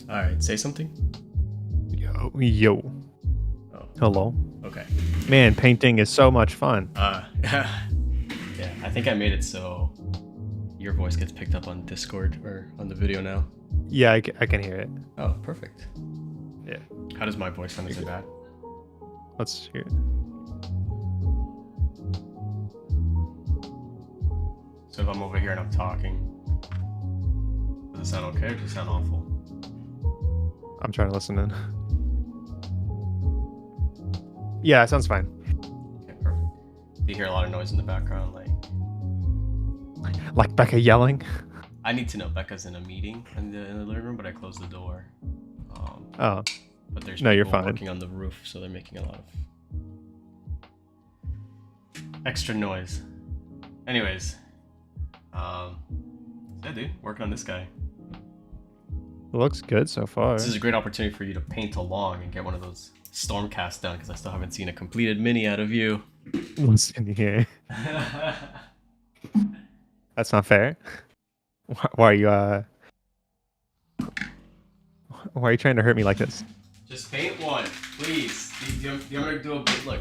All right, say something. Yo. Oh, Hello. okay. Man, painting is so much fun. Yeah, I think I made it so your voice gets picked up on Discord or on the video now. Yeah, I can hear it. Oh, perfect. Yeah. How does my voice sound? Is it bad? Let's hear it. So if I'm over here and I'm talking, does it sound okay or does it sound awful? I'm trying to listen in. Yeah, it sounds fine. Okay, perfect. Do you hear a lot of noise in the background? Like Becca yelling? I need to know. Becca's in a meeting in the living room, but I closed the door. Oh. But there's No, you're people fine. working on the roof, so they're making a lot of extra noise. Anyways, yeah, dude, working on this guy. It looks good so far. This is a great opportunity for you to paint along and get one of those Stormcasts done, because I still haven't seen a completed mini out of you. Listen here. That's not fair. Why are you why are you trying to hurt me like this? Just paint one, please. I'm gonna do a bit. Look,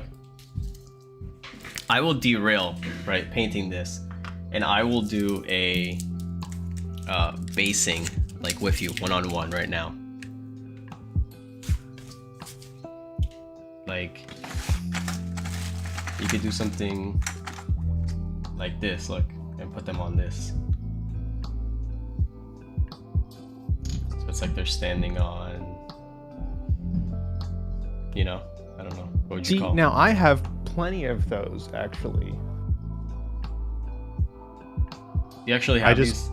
I will derail, right, painting this, and I will do a basing like with you one-on-one right now. Like, you could do something like this, look, and put them on this. So it's like they're standing on, you know, I don't know. What would you call? Now I have plenty of those actually. You actually have these?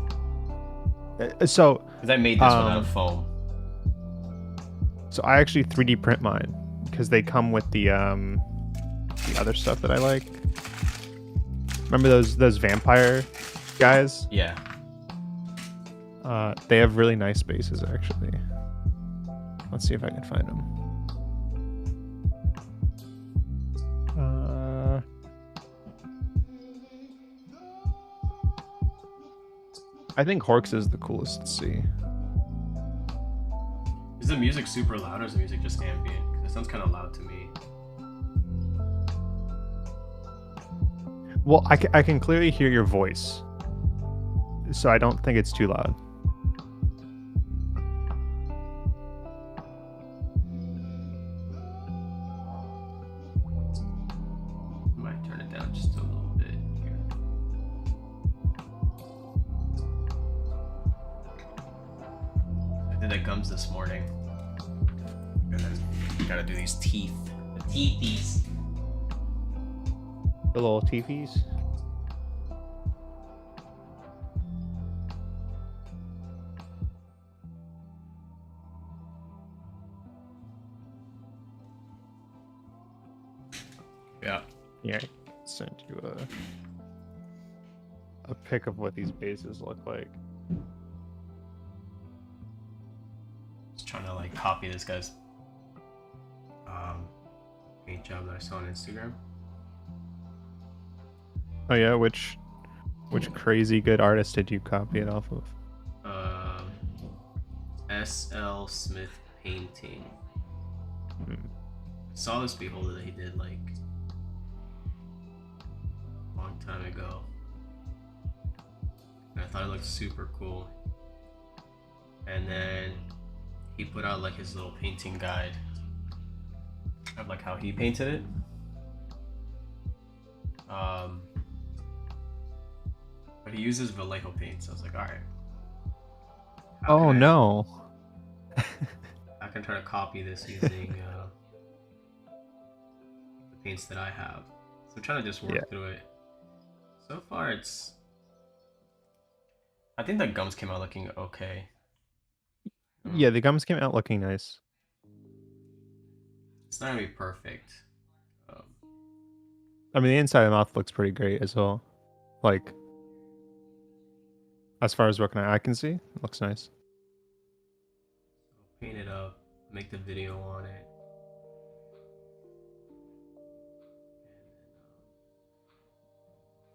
So, because I made this one out of foam. So I actually 3D print mine because they come with the other stuff that I like. Remember those vampire guys? Yeah. They have really nice bases actually. Let's see if I can find them. I think Horks is the coolest to see. Is the music super loud or is the music just ambient? Because it sounds kind of loud to me. Well, I can clearly hear your voice, so I don't think it's too loud. Might turn it down just a little bit here. I did the gums this morning. And then gotta do these teeth. The teethies. The little teepees. Yeah. Yeah, I sent you a pic of what these bases look like. Just trying to like copy this guy's paint job that I saw on Instagram. Oh yeah, which crazy good artist did you copy it off of? SL Smith Painting. I saw this beholder that he did like a long time ago. And I thought it looked super cool. And then he put out like his little painting guide of like how he painted it. But he uses Vallejo paint, so I was like, alright. Oh no. I can try to copy this using the paints that I have. So I'm trying to just work through it. So far it's... I think the gums came out looking okay. Yeah, the gums came out looking nice. It's not gonna be perfect. I mean, the inside of the mouth looks pretty great as well. Like, as far as what I can see, it looks nice. So paint it up, make the video on it.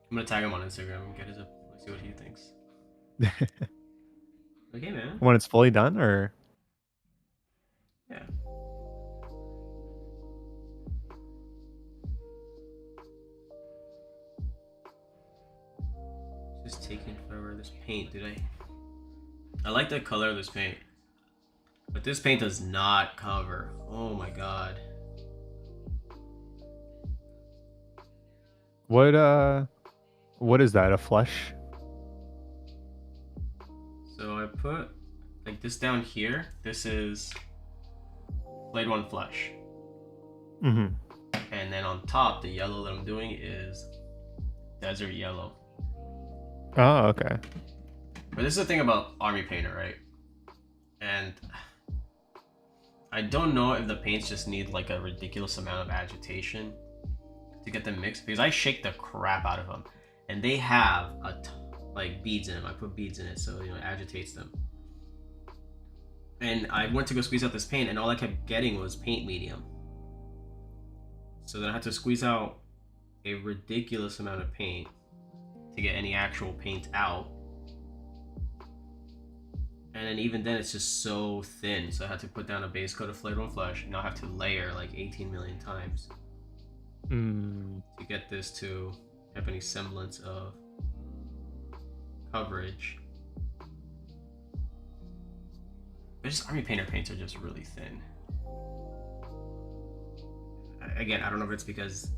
I'm gonna tag him on Instagram and get his see what he thinks. Okay, man. When it's fully done, or Yeah. Just taking forever. This paint, dude. I like the color of this paint, but this paint does not cover. Oh my god. What is that? A flesh? So I put like this down here. This is Blade 1 Flesh. Mm-hmm. And then on top, the yellow that I'm doing is Desert Yellow. Oh, okay. But this is the thing about Army Painter, right? And I don't know if the paints just need like a ridiculous amount of agitation to get them mixed, because I shake the crap out of them. And they have like beads in them. I put beads in it, so it agitates them. And I went to go squeeze out this paint, and all I kept getting was paint medium. So then I had to squeeze out a ridiculous amount of paint to get any actual paint out. And then even then, it's just so thin. So I had to put down a base coat of Blade 1 Flesh, and now I have to layer like 18 million times to get this to have any semblance of coverage. But just Army Painter paints are just really thin. Again, I don't know if it's because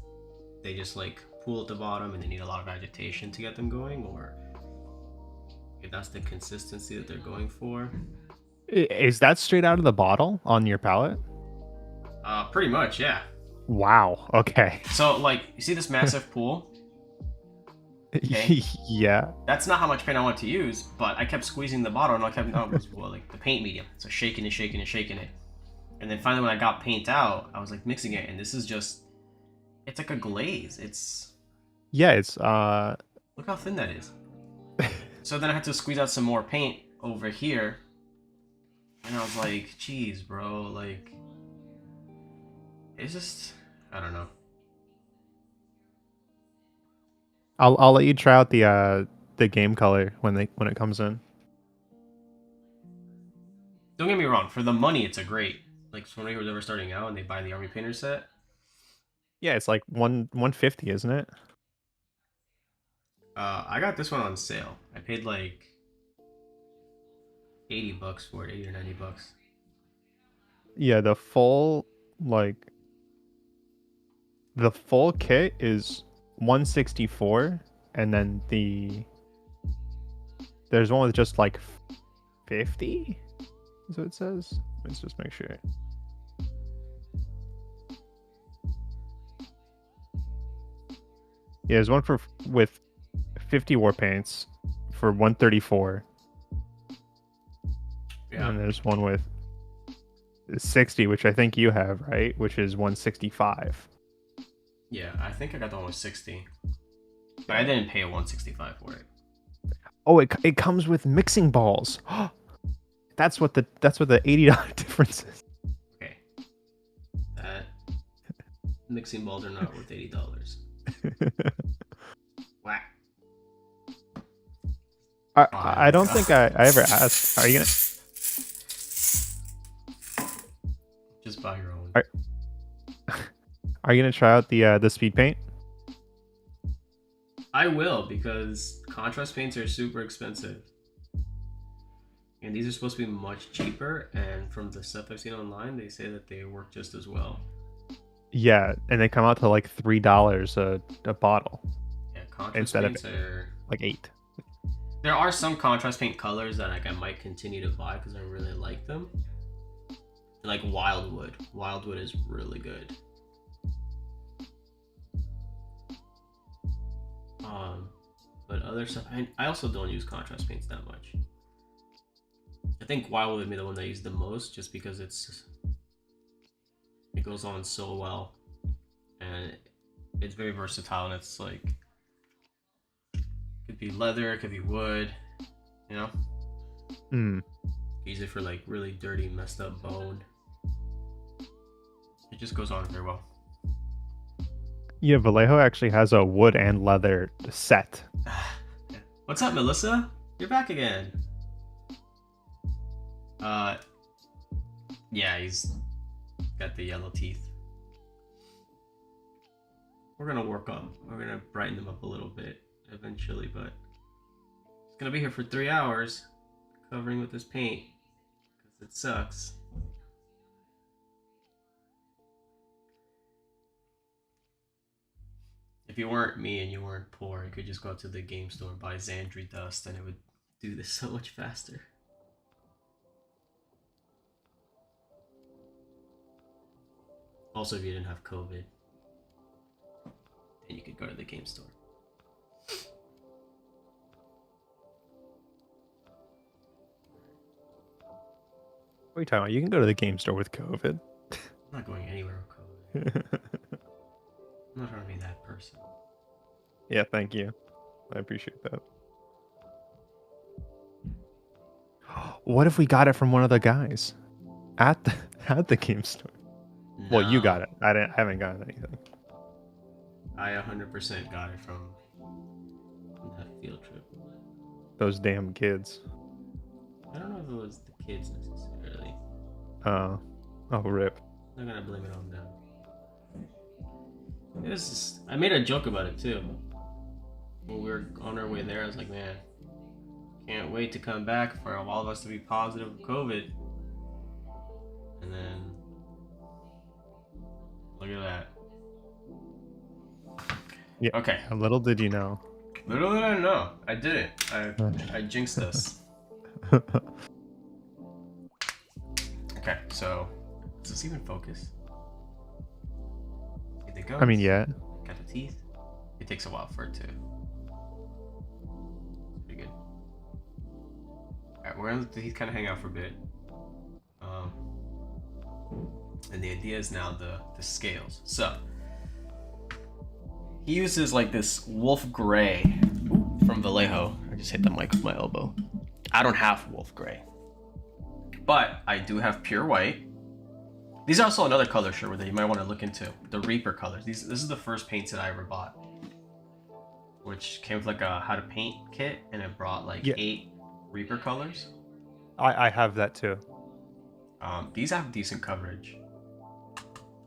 they just like pool at the bottom and they need a lot of agitation to get them going, or if that's the consistency that they're going for. Is that straight out of the bottle on your palette? Pretty much, yeah. Wow. Okay. So like, you see this massive pool? Okay. Yeah. That's not how much paint I want to use, but I kept squeezing the bottle, and I kept like the paint medium, so shaking and shaking and shaking it. And then finally, when I got paint out, I was like mixing it, and this is just, it's like a glaze. It's, yeah, it's look how thin that is. So then I had to squeeze out some more paint over here, and I was like, geez, bro, like, it's just, I don't know. I'll let you try out the game color when it comes in. Don't get me wrong, for the money, it's a great, like, somebody who's ever starting out and they buy the Army Painter set. Yeah, it's like 150, isn't it? I got this one on sale. I paid like $80 for it, 80 or $90. Yeah, the full kit is 164, and then there's one with just like 50. Is what it says. Let's just make sure. Yeah, there's one with 50 war paints for 134. Yeah. And there's one with 60, which I think you have, right? Which is 165. Yeah, I think I got the one with 60. But I didn't pay a 165 for it. Oh, it comes with mixing balls. That's what the $80 difference is. Okay. That mixing balls are not worth $80. Whack. I don't think I ever asked. Are you gonna just buy your own? Are you gonna try out the speed paint? I will, because contrast paints are super expensive. And these are supposed to be much cheaper, and from the stuff I've seen online, they say that they work just as well. Yeah, and they come out to like $3 a bottle. Yeah, contrast instead paints of are like $8. There are some contrast paint colors that like I might continue to buy because I really like them. Like Wildwood. Wildwood is really good. But other stuff, I also don't use contrast paints that much. I think Wildwood would be the one that I use the most, just because it goes on so well, and it's very versatile, and it's like, it could be leather, it could be wood, you know. Use it for like really dirty, messed up bone. It just goes on very well. Yeah, Vallejo actually has a wood and leather set. What's up, Melissa? You're back again. Yeah, he's got the yellow teeth. We're gonna brighten them up a little bit eventually, but it's gonna be here for 3 hours, covering with this paint, because it sucks. If you weren't me and you weren't poor, you could just go to the game store and buy Xandri dust, and it would do this so much faster. Also, if you didn't have COVID, then you could go to the game store. What are you talking about? You can go to the game store with COVID. I'm not going anywhere with COVID. I'm not trying to be that person. Yeah, thank you. I appreciate that. What if we got it from one of the guys at the game store? No, Well, you got it. I haven't gotten anything. I 100% got it from that field trip. Those damn kids. I don't know if it was the kids necessarily. Oh, rip. I'm not gonna blame it on them. It was just, I made a joke about it too. When we were on our way there, I was like, man, can't wait to come back for all of us to be positive with COVID. And then, look at that. Yeah. Okay. Little did you know. Little did I know. I did it. I jinxed us. Okay, so does this even focus? See the ghost. I mean, yeah. Got the teeth. It takes a while for it to. Pretty good. Alright, we're gonna let the teeth kind of hang out for a bit. And the idea is now the scales. So he uses like this wolf gray from Vallejo. I just hit the mic with my elbow. I don't have wolf gray, but I do have pure white. These are also another color shirt that you might want to look into. The Reaper colors. This is the first paints that I ever bought, which came with like a how to paint kit, and it brought like 8 Reaper colors. I have that too. These have decent coverage.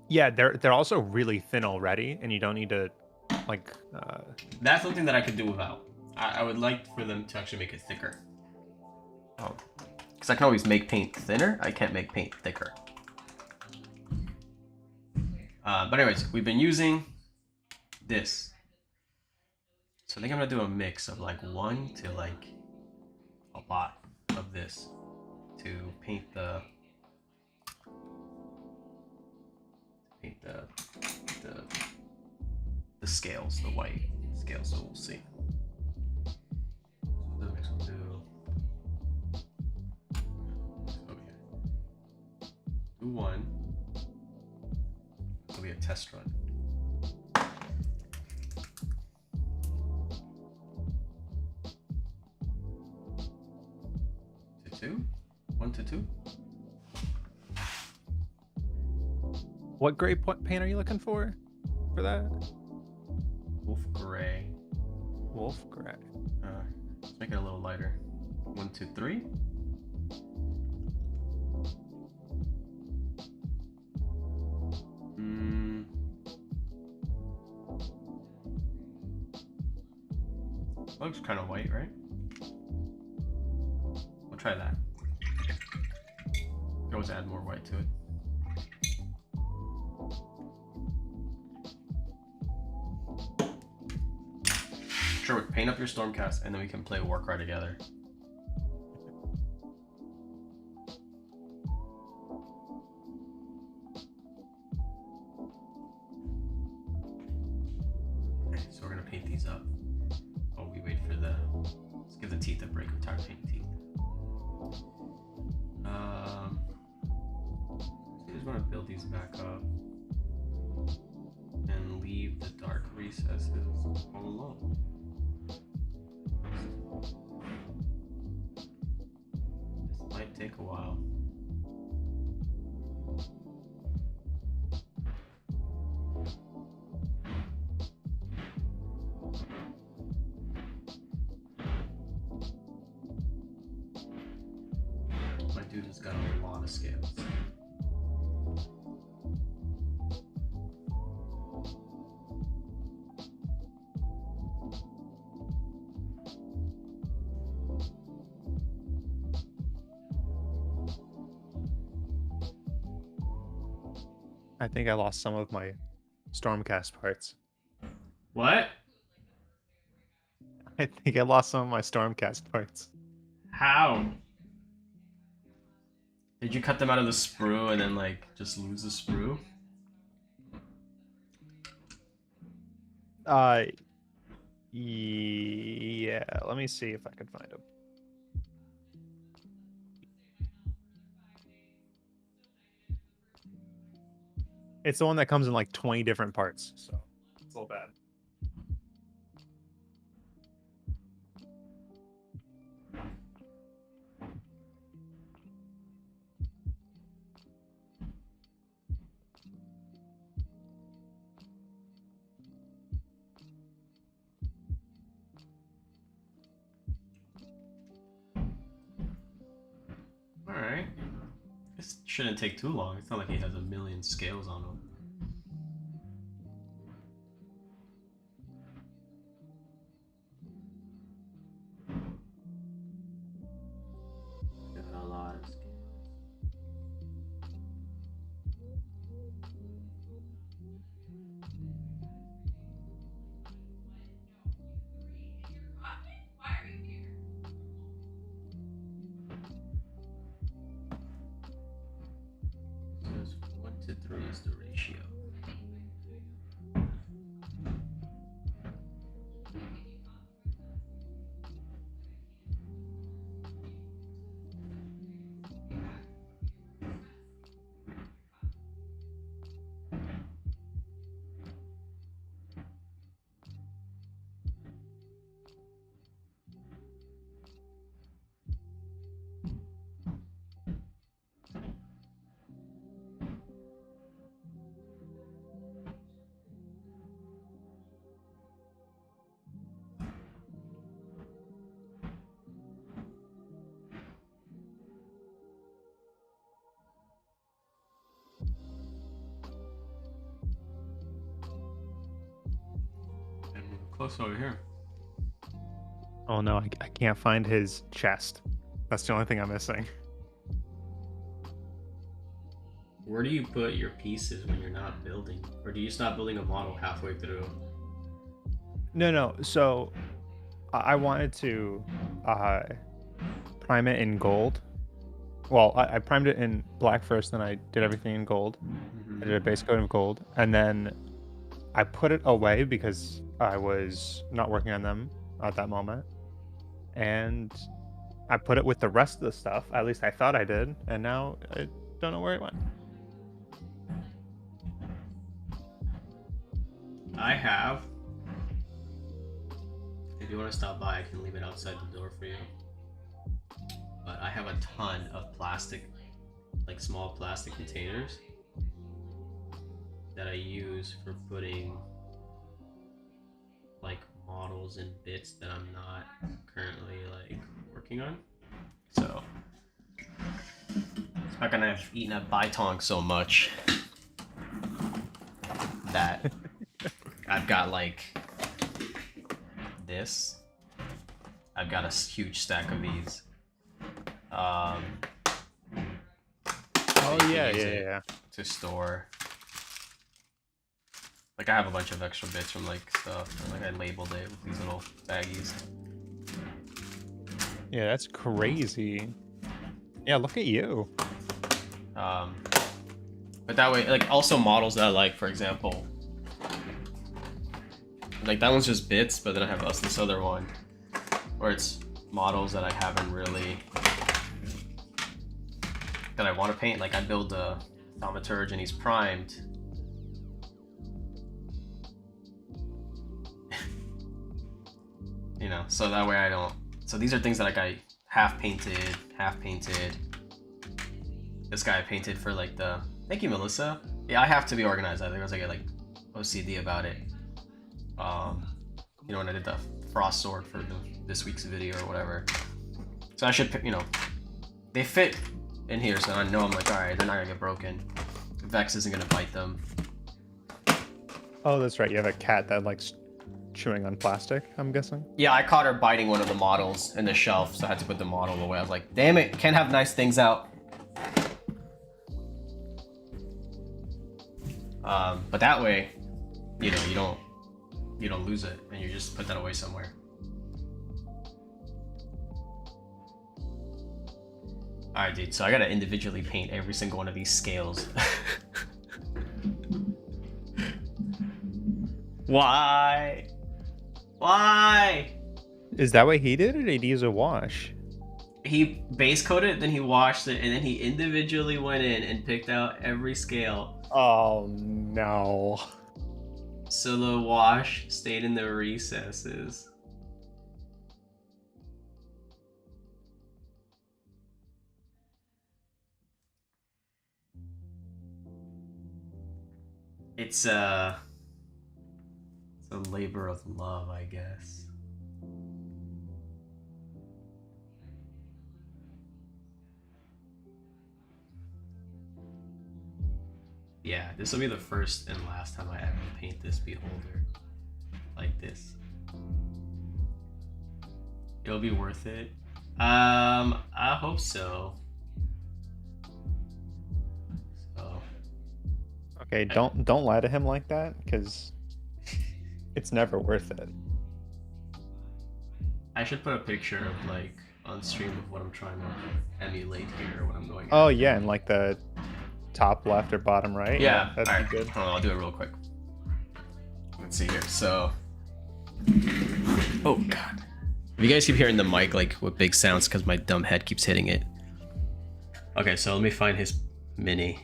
Yeah, they're also really thin already, and you don't need to like. That's something that I could do without. I would like for them to actually make it thicker. Because I can always make paint thinner. I can't make paint thicker. But anyways, we've been using this. So I think I'm gonna do a mix of like 1 to like a lot of this to paint the scales, the white scales. So we'll see. So the mix will do over here. Do 1. It'll be a test run. To 2? 1 to 2? What gray paint are you looking for that? Wolf gray. Wolf gray. Let's make it a little lighter. 1 to 3. Looks kind of white, right? We'll try that. You can always add more white to it. Sure, paint up your Stormcast, and then we can play Warcry together. Okay, so we're gonna paint these up. Oh, we wait for the. Let's give the teeth a break. I'm tired of painting teeth. So I just want to build these back up and leave the dark recesses all alone. This might take a while. My dude has got a lot of scales. I think I lost some of my Stormcast parts. What? I think I lost some of my Stormcast parts. How? Did you cut them out of the sprue and then like just lose the sprue? Yeah, let me see if I can find them. It's the one that comes in like 20 different parts, so it's a little bad. Alright. This shouldn't take too long. It's not like he has a million scales on him. Got a lot of scales. Says 1 to 3 is the ratio. And we're close over here. Oh no, I can't find his chest. That's the only thing I'm missing. Where do you put your pieces when you're not building? Or do you stop building a model halfway through? No. So I wanted to prime it in gold. Well, I primed it in black first, then I did everything in gold. I did a base coat of gold, and then I put it away because I was not working on them at that moment. And I put it with the rest of the stuff. At least I thought I did, and now I don't know where it went. I have. If you want to stop by, I can leave it outside the door for you. But I have a ton of plastic, like small plastic containers that I use for putting like models and bits that I'm not currently like working on. So it's back when I've eaten at Baitong so much that I've got like this. I've got a huge stack of these. Oh you can yeah, use yeah, it yeah. to store. Like I have a bunch of extra bits from like stuff. Like I labeled it with these little baggies. Yeah, that's crazy. Yeah, look at you. But that way, like also models that I like, for example. Like that one's just bits, but then I have this other one where it's models that I haven't really that I want to paint. Like I build a Thaumaturge and he's primed. You know, so that way I don't. So these are things that like I half painted. This guy I painted for like the. Thank you, Melissa. Yeah, I have to be organized. I think I get like OCD about it. You know, when I did the frost sword for this week's video or whatever. So I should, you know, they fit in here, so I know I'm like, all right, they're not gonna get broken. Vex isn't gonna bite them. Oh, that's right. You have a cat that likes chewing on plastic, I'm guessing. Yeah, I caught her biting one of the models in the shelf, so I had to put the model away. I was like, damn it, can't have nice things out. But that way, you know, you don't lose it, and you just put that away somewhere. All right, dude. So I gotta individually paint every single one of these scales. Why? Why? Is that what he did, or did he use a wash? He base coated it, then he washed it, and then he individually went in and picked out every scale. Oh no. So the wash stayed in the recesses. It's a labor of love, I guess. Yeah, this will be the first and last time I ever paint this beholder like this. It'll be worth it. I hope so. Okay, don't lie to him like that, because it's never worth it. I should put a picture of, like, on stream of what I'm trying to emulate here, what I'm going Oh after. yeah, and like the top left or bottom right. Yeah, that'd alright, be good. hold on, I'll do it real quick. Let's see here. So, oh god, if you guys keep hearing the mic like with big sounds, because my dumb head keeps hitting it. Okay, so let me find his mini.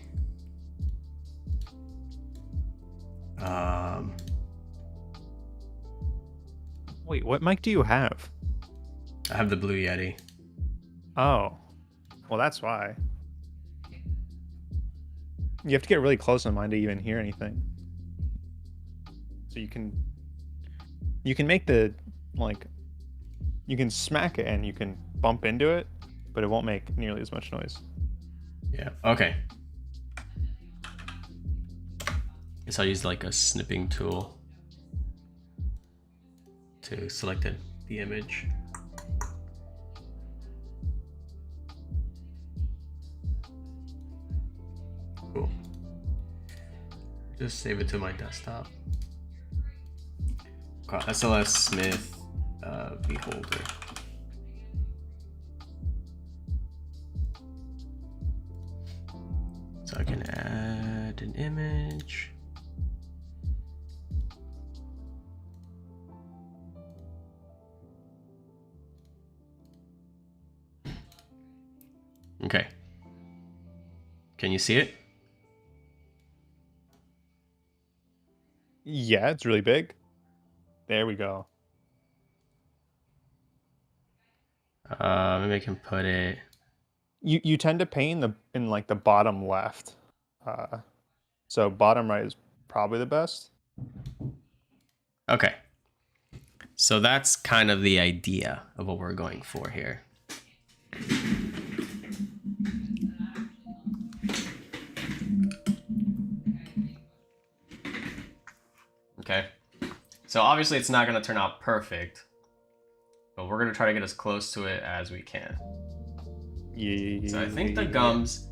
Wait, what mic do you have? I have the Blue Yeti. Oh, well that's why. You have to get really close on mine to even hear anything. So you can make the, like, you can smack it and you can bump into it, but it won't make nearly as much noise. Yeah, okay. Guess I'll use like a snipping tool to select the image. Cool. Just save it to my desktop. SLS Smith beholder. So I can add an image. Okay. Can you see it? Yeah, it's really big. There we go. Maybe I can put it. You tend to paint in like the bottom left. So bottom right is probably the best. Okay. So that's kind of the idea of what we're going for here. Okay. So obviously it's not going to turn out perfect, but we're going to try to get as close to it as we can. Yeah. So I think the gums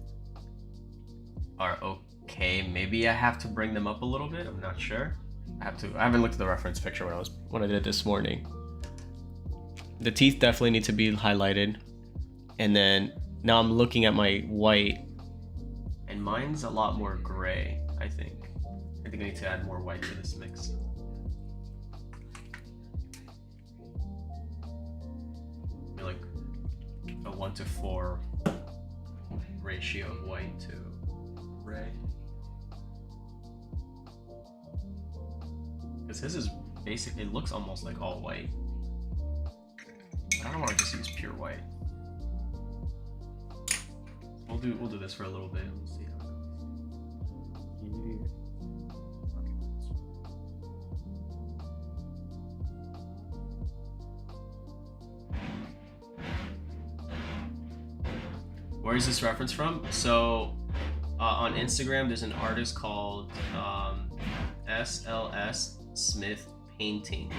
are okay. Maybe I have to bring them up a little bit. I'm not sure. I haven't looked at the reference picture when I did it this morning. The teeth definitely need to be highlighted. And then now I'm looking at my white, and mine's a lot more gray, I think. I think I need to add more white to this mix. Maybe like a 1:4 ratio of white to gray. Because his is basic, it looks almost like all white. I don't want to just use pure white. We'll do this for a little bit. We'll see how it goes. Where is this reference from? So on Instagram, there's an artist called SLS Smith Painting,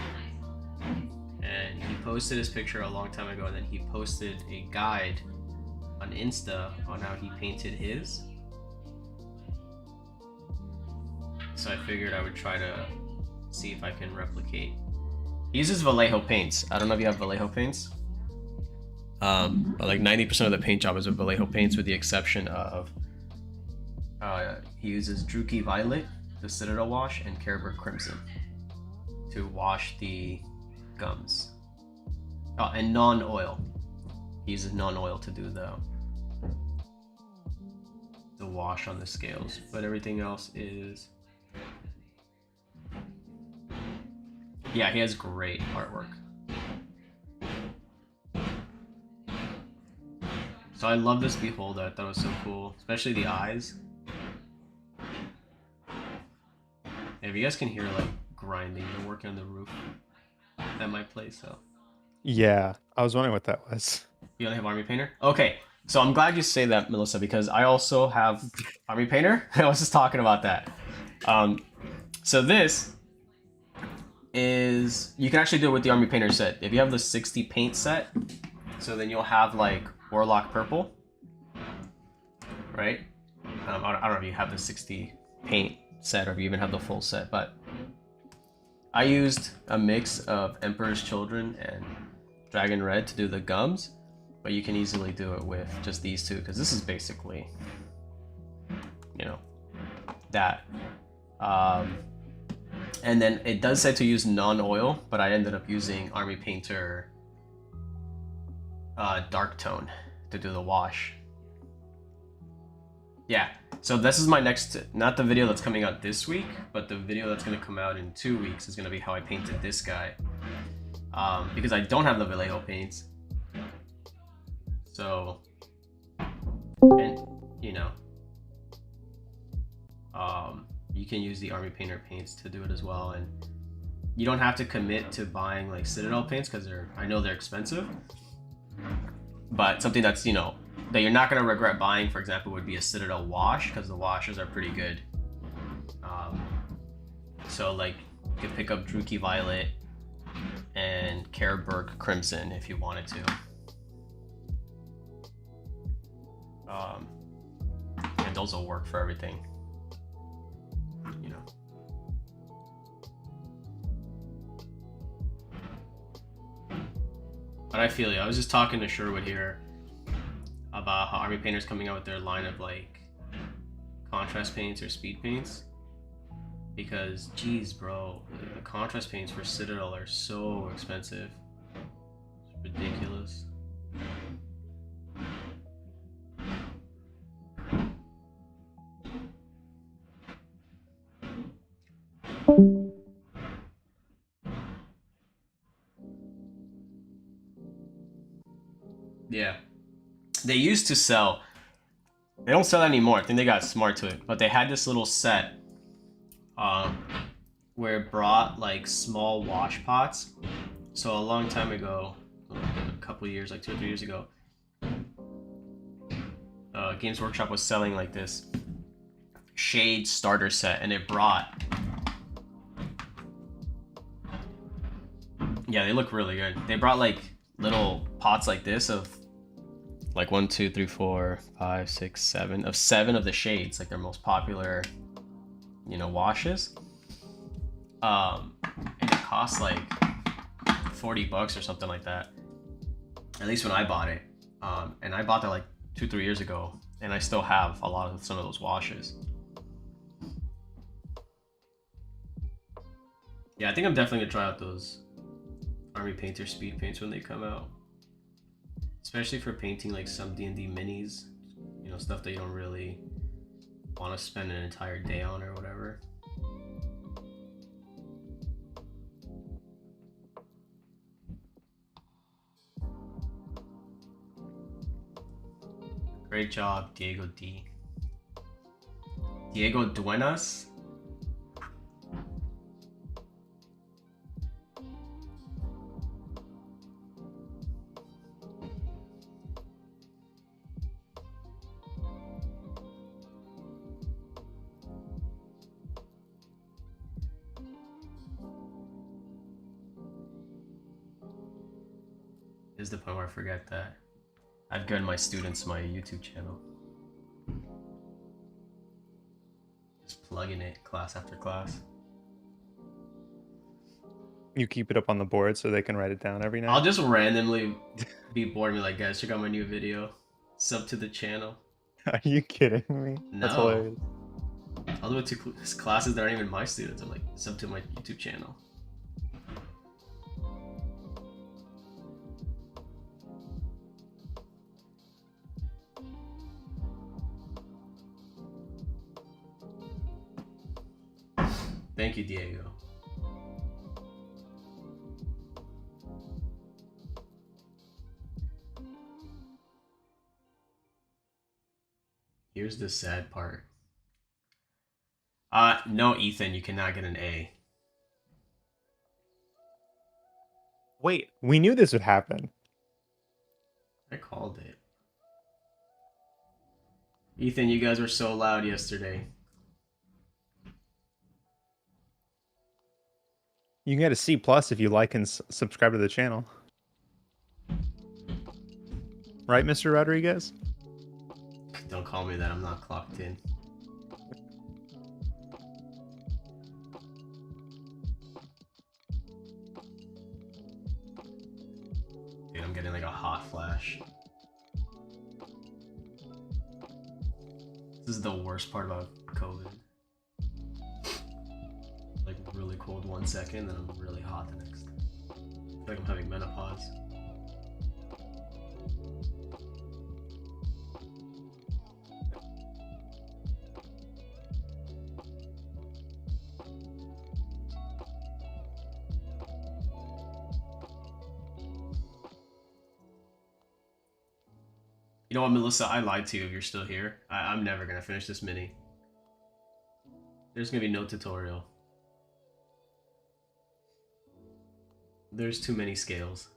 and he posted his picture a long time ago, and then he posted a guide on Insta on how he painted his. So I figured I would try to see if I can replicate. He uses Vallejo paints. I don't know if you have Vallejo paints. But like 90% of the paint job is with Vallejo paints, with the exception of he uses Druchii Violet, the Citadel wash, and Carroburg Crimson to wash the gums. Oh, and non-oil. He uses non-oil to do the wash on the scales, but everything else is. Yeah, he has great artwork. So I love this Beholder. I thought it was so cool, especially the eyes. If you guys can hear like grinding, they're working on the roof at my place. So Yeah, I was wondering what that was. you only have Army Painter? Okay, so I'm glad you say that, Melissa, because I also have Army Painter. I was just talking about that. So this is, you can actually do it with the Army Painter set. If you have the 60 paint set, so then you'll have like Warlock Purple, right? I don't know if you have the 60 paint set or if you even have the full set, but I used a mix of Emperor's Children and Dragon Red to do the gums, but you can easily do it with just these two, because this is basically, you know, that. And then it does say to use non-oil, but I ended up using Army Painter Dark Tone to do the wash. Yeah, so this is my next, not the video that's coming out this week, but the video that's going to come out in 2 weeks is going to be how I painted this guy. Because I don't have the Vallejo paints. So, and, you know, you can use the Army Painter paints to do it as well. And you don't have to commit to buying like Citadel paints, because I know they're expensive. But something that's, you know, that you're not going to regret buying, for example, would be a Citadel wash, because the washes are pretty good. So like you could pick up Druchii Violet and Carroburg Crimson if you wanted to. And those will work for everything, you know. But I feel you. I was just talking to Sherwood here about how Army Painter's coming out with their line of like contrast paints or speed paints. Because, geez, bro, the contrast paints for Citadel are so expensive. It's ridiculous. Yeah. They used to sell. They don't sell anymore. I think they got smart to it. But they had this little set where it brought like small wash pots. So a long time ago, a couple years, like 2 or 3 years ago, Games Workshop was selling like this shade starter set, and it brought, yeah, they look really good. They brought like little pots like this of like 1, 2, 3, 4, 5, 6, 7 of 7 of the shades, like their most popular, you know, washes. And it cost like $40 or something like that, at least when I bought it. And I bought that like 2, 3 years ago, and I still have a lot of some of those washes. Yeah, I think I'm definitely gonna try out those Army Painter speed paints when they come out, especially for painting like some D&D minis, you know, stuff that you don't really want to spend an entire day on or whatever. Great job, Diego D. Diego Duenas. This is the point where I forget that I've given my students my YouTube channel. Just plugging it class after class. You keep it up on the board so they can write it down every night. I'll just randomly be bored and be like, guys, check out my new video. Sub to the channel. Are you kidding me? That's No. hilarious. I'll do it to classes that aren't even my students. I'm like, sub to my YouTube channel. Thank you, Diego. Here's the sad part. No, Ethan, you cannot get an A. Wait, we knew this would happen. I called it. Ethan, you guys were so loud yesterday. You can get a C plus if you like and subscribe to the channel. Right, Mr. Rodriguez? Don't call me that, I'm not clocked in. Dude, I'm getting like a hot flash. This is the worst part about COVID. Like really cold 1 second, then I'm really hot the next. I feel like I'm having menopause. You know what, Melissa? I lied to you if you're still here. I'm never gonna finish this mini. There's gonna be no tutorial. There's too many scales.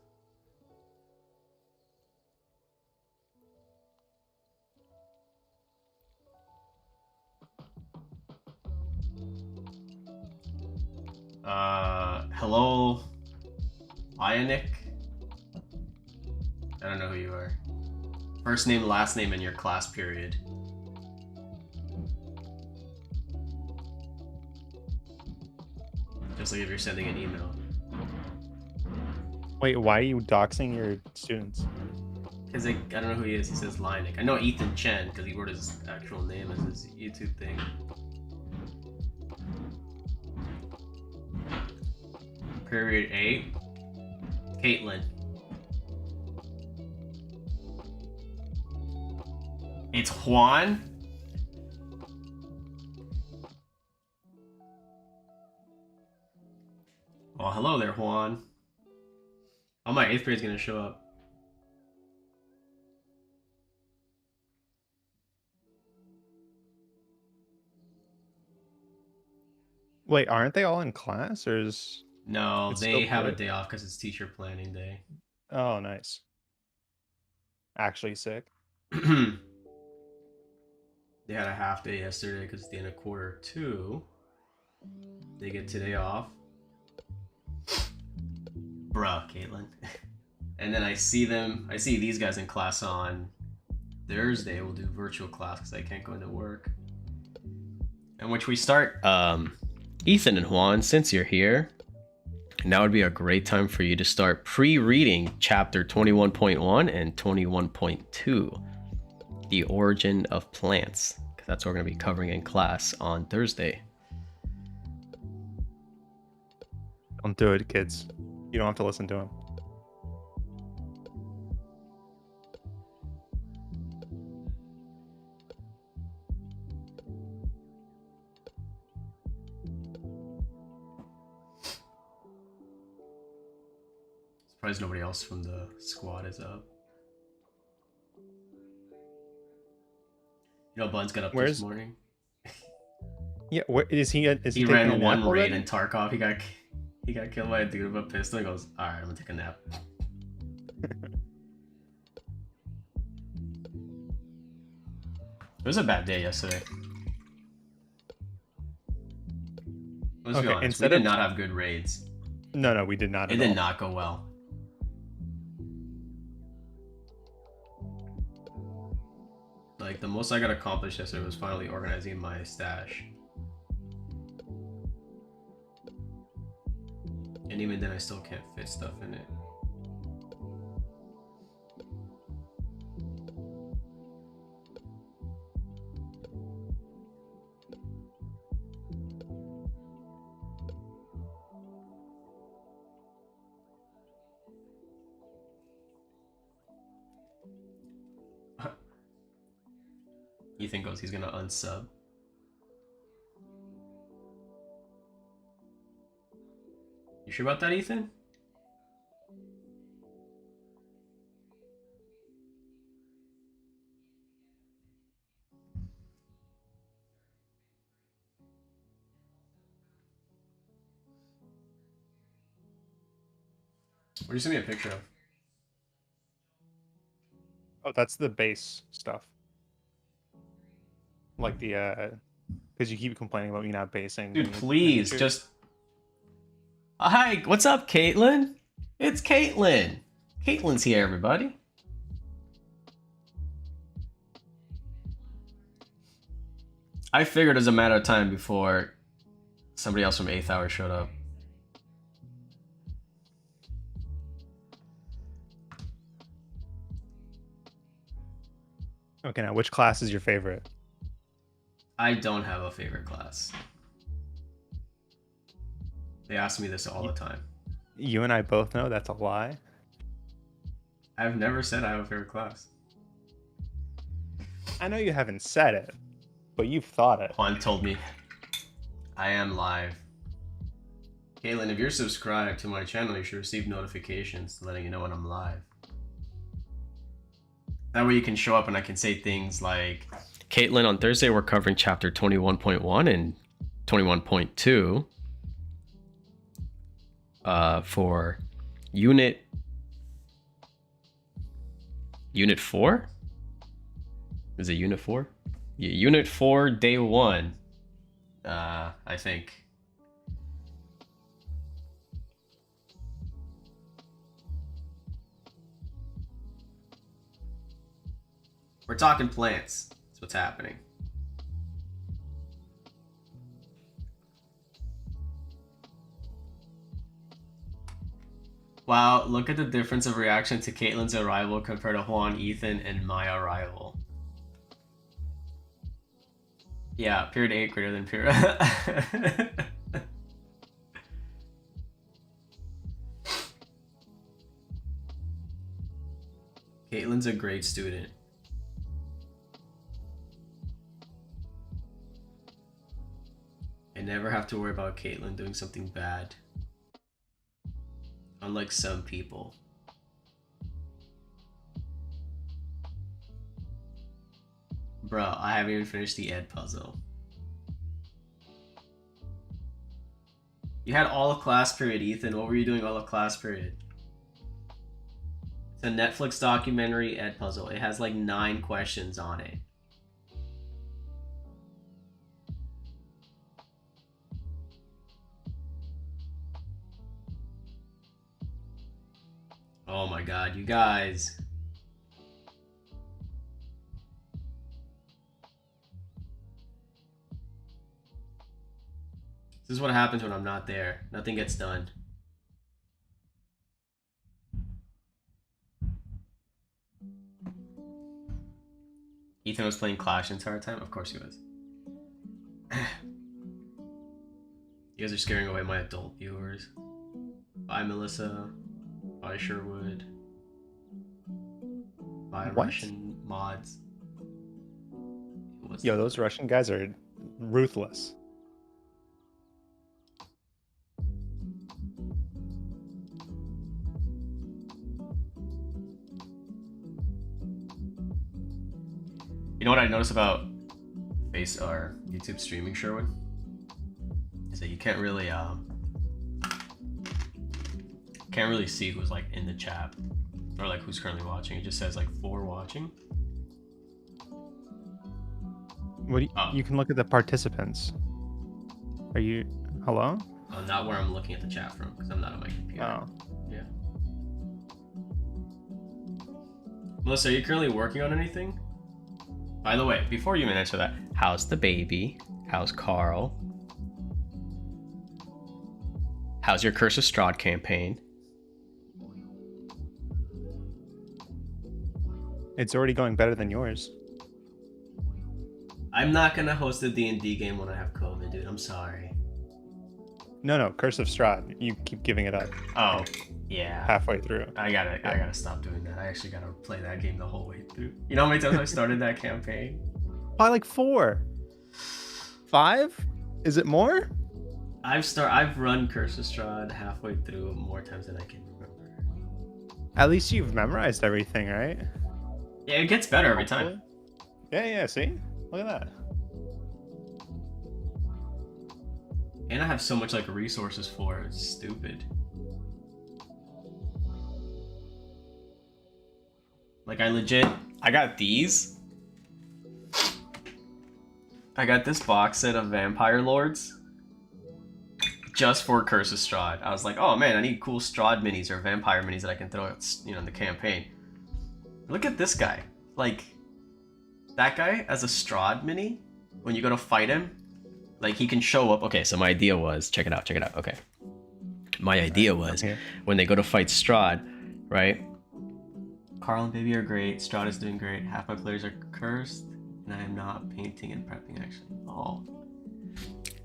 Hello, Ionic? I don't know who you are. First name, last name, and your class period. Just like if you're sending an email. Wait, why are you doxing your students? Because I don't know who he is. He says Lionic. I know Ethan Chen because he wrote his actual name as his YouTube thing. Period 8. Caitlin. It's Juan? Well, hello there, Juan. Oh, my 8th grade's gonna show up. Wait, aren't they all in class, or is... No, It's they still have a good. day off because it's teacher planning day. Oh, nice. Actually sick. They had a half day yesterday because it's the end of quarter 2. They get today off. Bruh, Caitlin. And then I see these guys in class on Thursday. We'll do virtual class because I can't go into work. In which we start, Ethan and Juan, since you're here, now would be a great time for you to start pre-reading chapter 21.1 and 21.2, the origin of plants, because that's what we're going to be covering in class on Thursday. Don't do it, kids. You don't have to listen to him. Surprised nobody else from the squad is up. You know, Buns got up this morning. Yeah, where is he? Is He taking a ran nap one already? raid in Tarkov. He got killed by a dude with a pistol. He goes, "All right, I'm gonna take a nap." It was a bad day yesterday. Let's be honest. instead We did of- not have good raids. No, we did not. It At did all. not go well. Like, the most I got accomplished yesterday was finally organizing my stash. And even then I still can't fit stuff in it. Ethan goes, he's gonna unsub. You sure about that, Ethan? What did you send me a picture of? Oh, that's the base stuff. Like the because you keep complaining about me not basing. Dude, please just. Hi, what's up, Caitlin? It's Caitlin. Caitlin's here, everybody. I figured it was a matter of time before somebody else from 8th Hour showed up. Okay, now which class is your favorite? I don't have a favorite class. They ask me this all the time. You and I both know that's a lie. I've never said I have a favorite class. I know you haven't said it, but you've thought it. Juan told me I am live. Caitlin, if you're subscribed to my channel, you should receive notifications letting you know when I'm live. That way you can show up and I can say things like, Caitlin, on Thursday we're covering chapter 21.1 and 21.2 for unit 4? Is it unit 4? Yeah, unit 4, day 1. I think. We're talking plants. That's what's happening. Wow, look at the difference of reaction to Caitlin's arrival compared to Juan, Ethan, and my arrival. Yeah, period 8 greater than period. Caitlin's a great student. I never have to worry about Caitlin doing something bad. Unlike some people. Bro, I haven't even finished the Ed puzzle. You had all of class period, Ethan. What were you doing all of class period? It's a Netflix documentary Ed puzzle. It has like 9 questions on it. Oh my god, you guys. This is what happens when I'm not there. Nothing gets done. Ethan was playing Clash the entire time? Of course he was. You guys are scaring away my adult viewers. Bye, Melissa. Bye, Sherwood. Bye, What? Russian mods. Yo, those Russian guys are ruthless. You know what I noticed about Face or YouTube streaming, Sherwood? Is that you can't really see who's like in the chat or like who's currently watching. It just says like 4 watching. What do you can look at the participants. Are you hello? Not where I'm looking at the chat from because I'm not on my computer. Oh. Yeah. Melissa, are you currently working on anything? By the way, before you even answer that, how's the baby? How's Carl? How's your Curse of Strahd campaign? It's already going better than yours. I'm not gonna host a D&D game when I have COVID, dude. I'm sorry. No, Curse of Strahd. You keep giving it up Oh, yeah. halfway through. I gotta stop doing that. I actually gotta play that game the whole way through. You know how many times I started that campaign? Probably like 4, 5. Is it more? I've run Curse of Strahd halfway through more times than I can remember. At least you've memorized everything, right? Yeah, it gets better every time. Yeah. See, look at that. And I have so much like resources for it. It's stupid. Like I got these. I got this box set of Vampire Lords just for Curse of Strahd. I was like, oh man, I need cool Strahd minis or Vampire minis that I can throw at, in the campaign. Look at this guy. Like, that guy as a Strahd mini, when you go to fight him, like he can show up. Okay, so my idea was, check it out. Okay. My idea was when they go to fight Strahd, right? Carl and Baby are great. Strahd is doing great. Half my players are cursed, and I am not painting and prepping actually. Oh.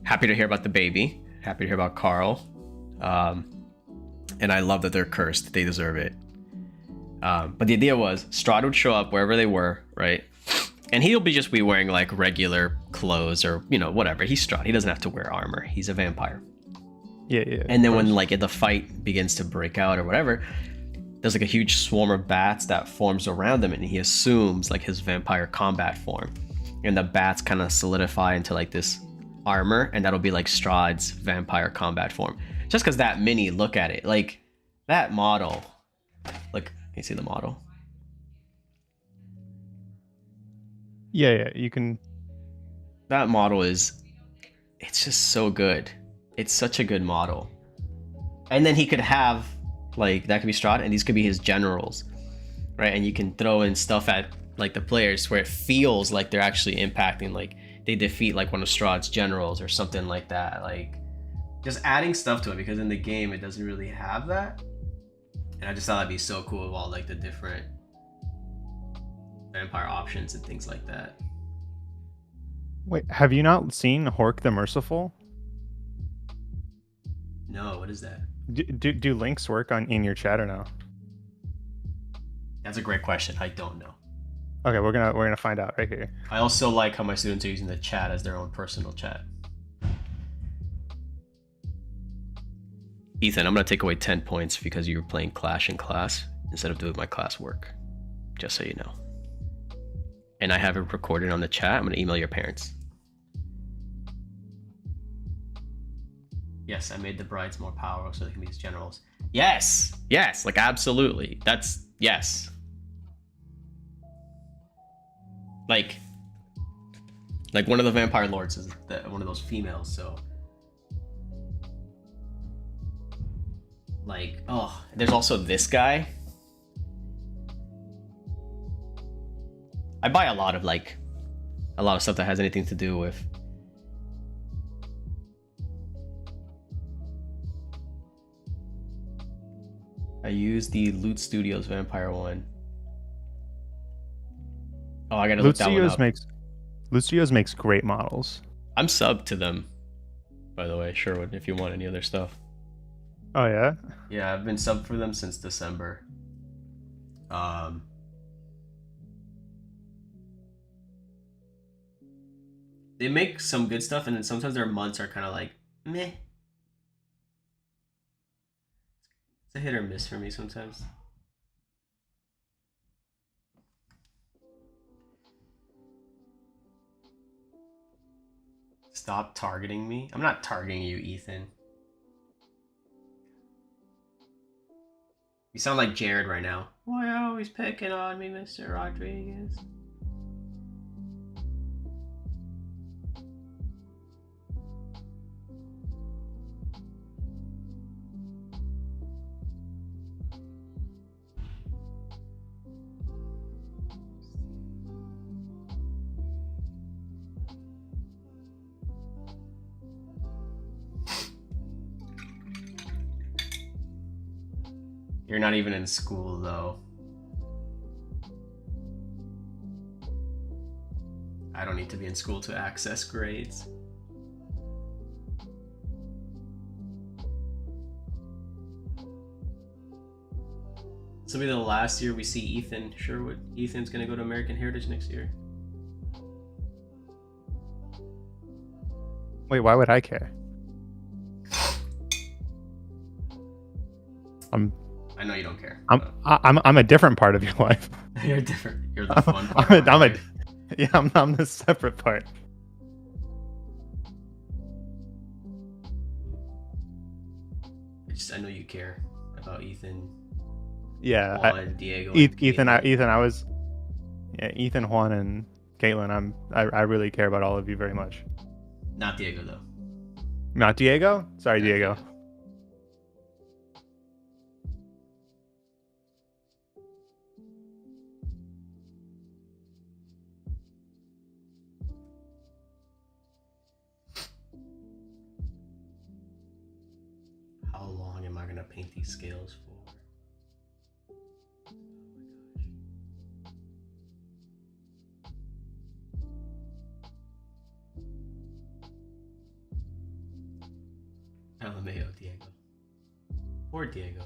Happy to hear about the baby. Happy to hear about Carl. And I love that they're cursed. They deserve it. But the idea was Strahd would show up wherever they were, right? And he'll just be wearing like regular clothes or, whatever. He's Strahd. He doesn't have to wear armor. He's a vampire. Yeah. And then when like the fight begins to break out or whatever, there's like a huge swarm of bats that forms around him, and he assumes like his vampire combat form. And the bats kind of solidify into like this armor, and that'll be like Strahd's vampire combat form. Just because that mini, look at it. Like that model. Like, can you see the model? Yeah, you can. That model it's just so good. It's such a good model. And then he could have, like, that could be Strahd, and these could be his generals, right? And you can throw in stuff at, like, the players where it feels like they're actually impacting, like, they defeat, like, one of Strahd's generals or something like that. Like, just adding stuff to it, because in the game, it doesn't really have that. And I just thought that'd be so cool with all, like, the different vampire options and things like that. Wait, have you not seen Hork the Merciful? No, what is that? Do links work in your chat or no? That's a great question. I don't know. Okay, we're gonna find out right here. I also like how my students are using the chat as their own personal chat. Ethan, I'm gonna take away 10 points because you were playing Clash in class instead of doing my classwork. Just so you know. And I have it recorded on the chat. I'm gonna email your parents. Yes, I made the brides more powerful so they can be his generals. Yes, like absolutely. That's yes. Like one of the vampire lords is one of those females. So, like, oh, there's also this guy. I buy a lot of stuff that has anything to do with. I use the Loot Studios Vampire one. Oh, I gotta look that one up. Loot Studios makes great models. I'm subbed to them, by the way, Sherwood, if you want any other stuff. Oh yeah? Yeah, I've been subbed for them since December. They make some good stuff, and then sometimes their months are kind of like meh. It's a hit or miss for me sometimes. Stop targeting me. I'm not targeting you, Ethan. You sound like Jared right now. Why are you always picking on me, Mr. Rodriguez? You're not even in school though. I don't need to be in school to access grades. This will be the last year we see Ethan Sherwood. Ethan's gonna go to American Heritage next year. Wait, why would I care? I know you don't care. I'm a different part of your life. You're different. You're the fun part. I'm the separate part. I know you care about Ethan. Yeah, Juan, Diego. Ethan, Ethan, Juan, and Caitlin. I really care about all of you very much. Not Diego though. Not Diego? Sorry, Diego. How long am I gonna paint these scales for? LMAO, Diego. Poor Diego.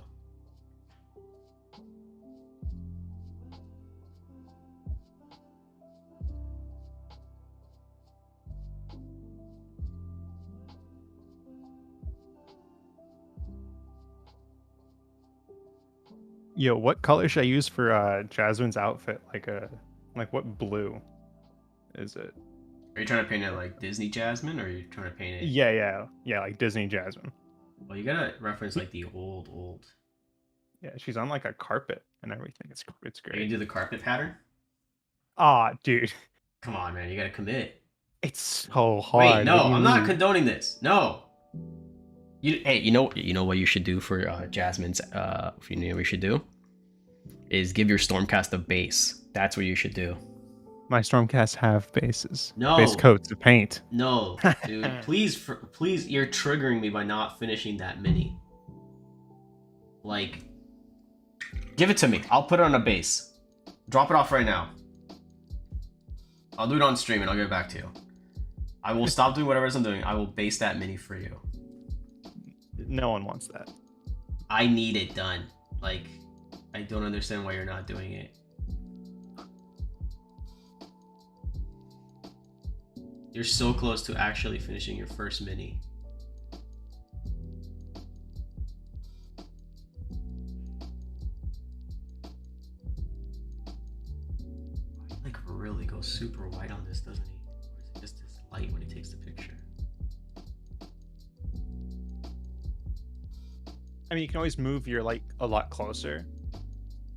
Yo, what color should I use for Jasmine's outfit? Like what blue is it? Are you trying to paint it like Disney Jasmine, or are you trying to paint it? Yeah, like Disney Jasmine. Well, you gotta reference like the old. Yeah, she's on like a carpet and everything. It's Are you great. do the carpet pattern? Ah, dude, Come on, man, you gotta commit. it's so hard. Wait, no, What do you I'm not mean? condoning this. No. You know what you should do for Jasmine's. If you know what you should do, is give your Stormcast a base. That's what you should do. My Stormcasts have bases. No. Base coats of paint. No, dude, please, you're triggering me by not finishing that mini. Like, give it to me. I'll put it on a base. Drop it off right now. I'll do it on stream and I'll get it back to you. I will stop doing whatever it is I'm doing. I will base that mini for you. No one wants that. I need it done. Like, I don't understand why you're not doing it. You're so close to actually finishing your first mini. Like really goes super white on this, doesn't he? Or is it just this light when he takes the picture? I mean, you can always move your light a lot closer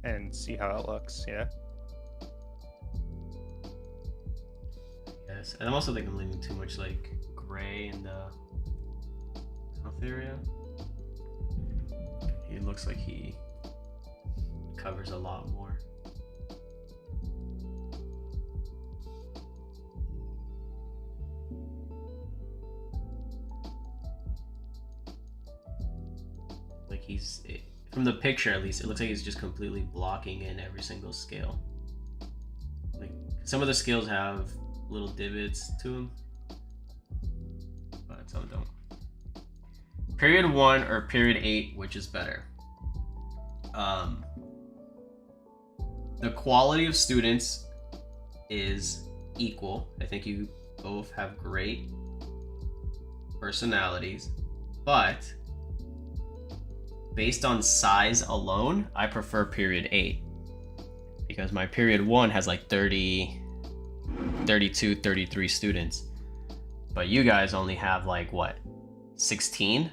and see how it looks. Yeah. Yes, and I'm also thinking I'm leaving too much like gray in the mouth area. He looks like he covers a lot more. Like from the picture at least, it looks like he's just completely blocking in every single scale. Like some of the scales have little divots to them, but some don't. Period 1 or period 8, which is better? The quality of students is equal. I think you both have great personalities, but based on size alone, I prefer period 8 because my period 1 has like 30, 32, 33 students, but you guys only have like what, 16?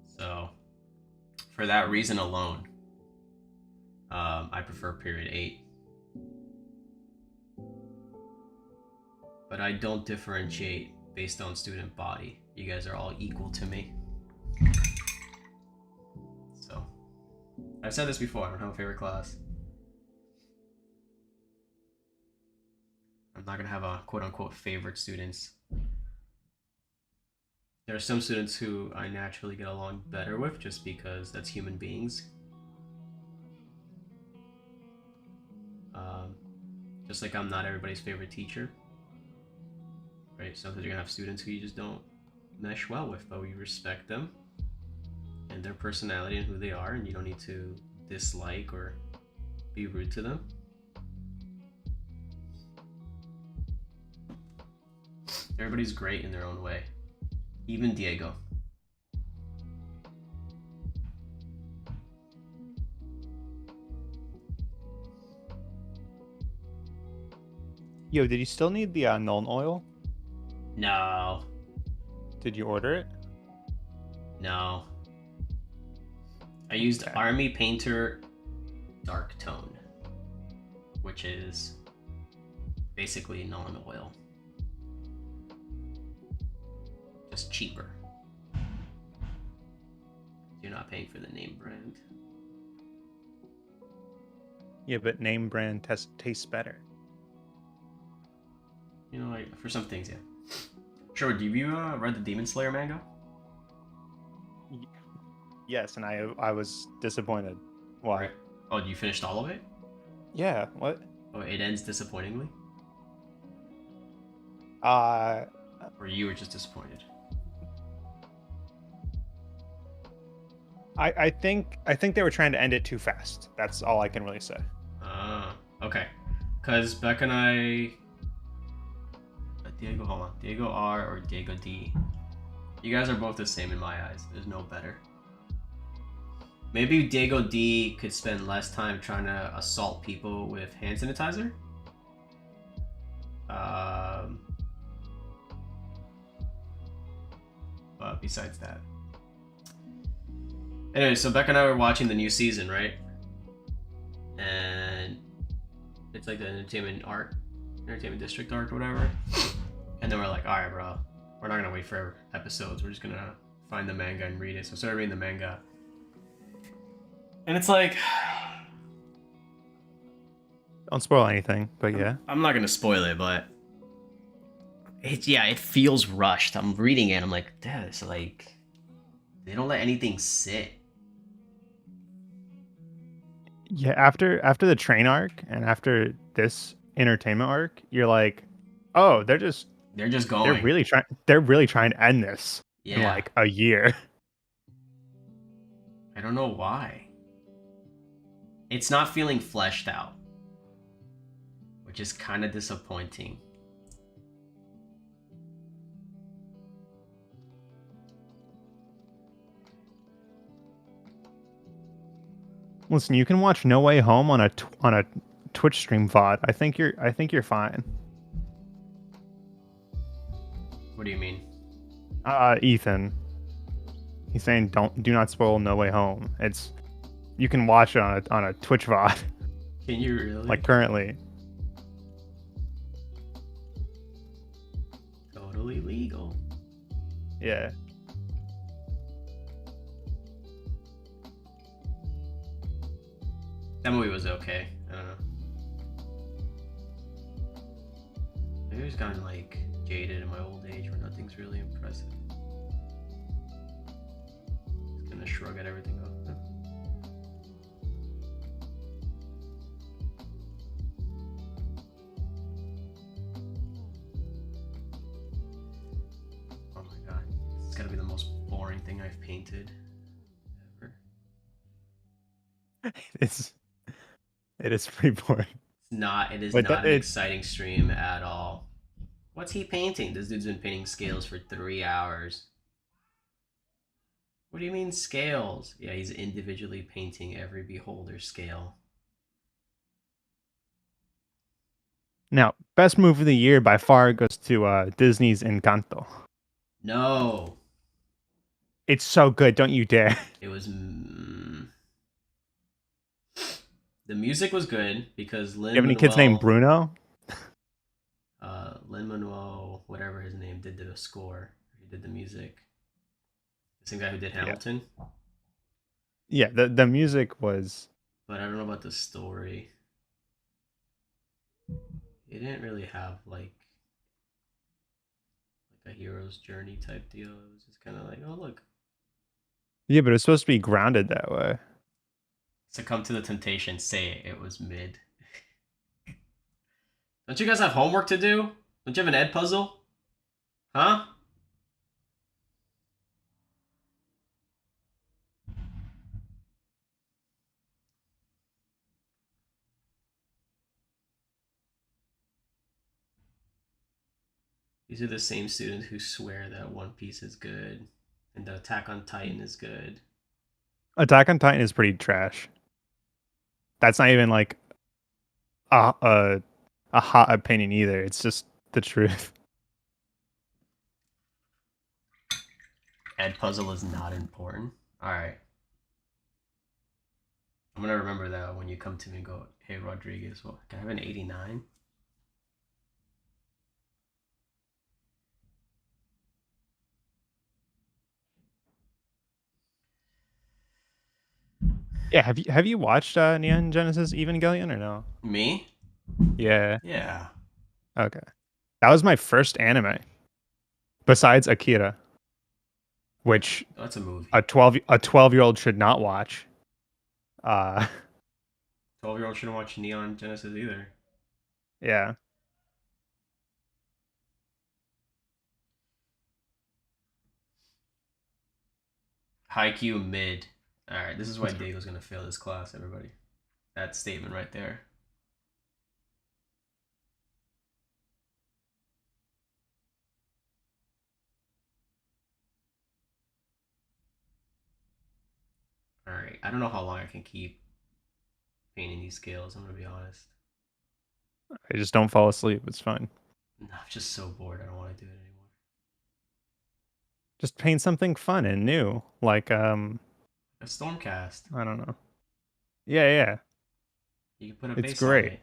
So for that reason alone, I prefer period 8. But I don't differentiate based on student body. You guys are all equal to me. So I've said this before, I don't have a favorite class. I'm not gonna have a quote-unquote favorite students. There are some students who I naturally get along better with just because that's human beings. Um, just like I'm not everybody's favorite teacher, right? Sometimes you're gonna have students who you just don't mesh well with, but we respect them and their personality and who they are, and you don't need to dislike or be rude to them. Everybody's great in their own way, even Diego. Yo, did you still need the Nuln oil? No, Did you order it? no. I used Okay. Army Painter Dark Tone, which is basically Nuln oil, just cheaper. You're not paying for the name brand. Yeah, but name brand tastes better. You know, like for some things, yeah. Sure. Do you read the Demon Slayer manga? Yes, and I was disappointed. Why? Right. Oh, you finished all of it? Yeah. What? Oh, it ends disappointingly, Uh, or you were just disappointed? I think they were trying to end it too fast. That's all I can really say. Okay. Cause Beck and I, Diego, hold on, Diego R or Diego D. You guys are both the same in my eyes. There's no better. Maybe Diego D could spend less time trying to assault people with hand sanitizer. Um, but besides that. Anyway, so Beck and I were watching the new season, right? And it's like the entertainment district arc or whatever. And then we're like, all right, bro, we're not gonna wait for episodes. We're just gonna find the manga and read it. So I started reading the manga, and it's like, Don't spoil anything, but yeah. I'm not gonna spoil it, but it feels rushed. I'm reading it, I'm like, damn, it's like they don't let anything sit. Yeah, after the train arc and after this entertainment arc, you're like, oh, They're just they're going. really trying to end this in Yeah, like a year. I don't know why. It's not feeling fleshed out, which is kind of disappointing. Listen, you can watch No Way Home on a Twitch stream VOD. I think you're fine. What do you mean? Ethan, he's saying do not spoil No Way Home. You can watch it on a Twitch VOD Can you really? like currently. Totally legal. Yeah. That movie was okay. I don't know. Maybe I've gotten like jaded in my old age where nothing's really impressive. Just gonna shrug at everything up. Oh my god. This is gonna be the most boring thing I've painted ever. It's it is pretty boring. It is But not an exciting stream at all. What's he painting? This dude's been painting scales for 3 hours. What do you mean scales? Yeah, he's individually painting every beholder scale. Now, best movie of the year by far goes to Disney's Encanto. No, It's so good, don't you dare. it was. The music was good because You have any kids named Bruno? Lin Manuel, whatever his name, did the score. He did the music. The same guy who did Yeah. Hamilton. Yeah, the music was. But I don't know about the story. It didn't really have like a hero's journey type deal. It was just kind of like, oh look, Yeah, but it's supposed to be grounded that way. succumb to the temptation. Say it was mid. Don't you guys have homework to do? Don't you have an ed puzzle? Huh? These are the same students who swear that One Piece is good and that Attack on Titan is good. Attack on Titan is pretty trash. That's not even like a hot opinion either. It's just the truth. Ed puzzle is not important. All right. I'm gonna remember that when you come to me and go, "Hey Rodriguez, well, can I have an 89?" Yeah, have you watched Neon Genesis Evangelion or no? Me? Yeah. Yeah. Okay. That was my first anime besides Akira, which That's a movie. a 12-year-old should not watch. 12-year-old shouldn't watch Neon Genesis either. Yeah. Haikyuu mid. All right, this is why Diego's gonna fail this class, everybody. That statement right there. All right, I don't know how long I can keep painting these scales. I'm gonna be honest. I just don't fall asleep. It's fine. I'm just so bored. I don't want to do it anymore. Just paint something fun and new, like A Stormcast. I don't know. Yeah. You can put a It's base on great. it.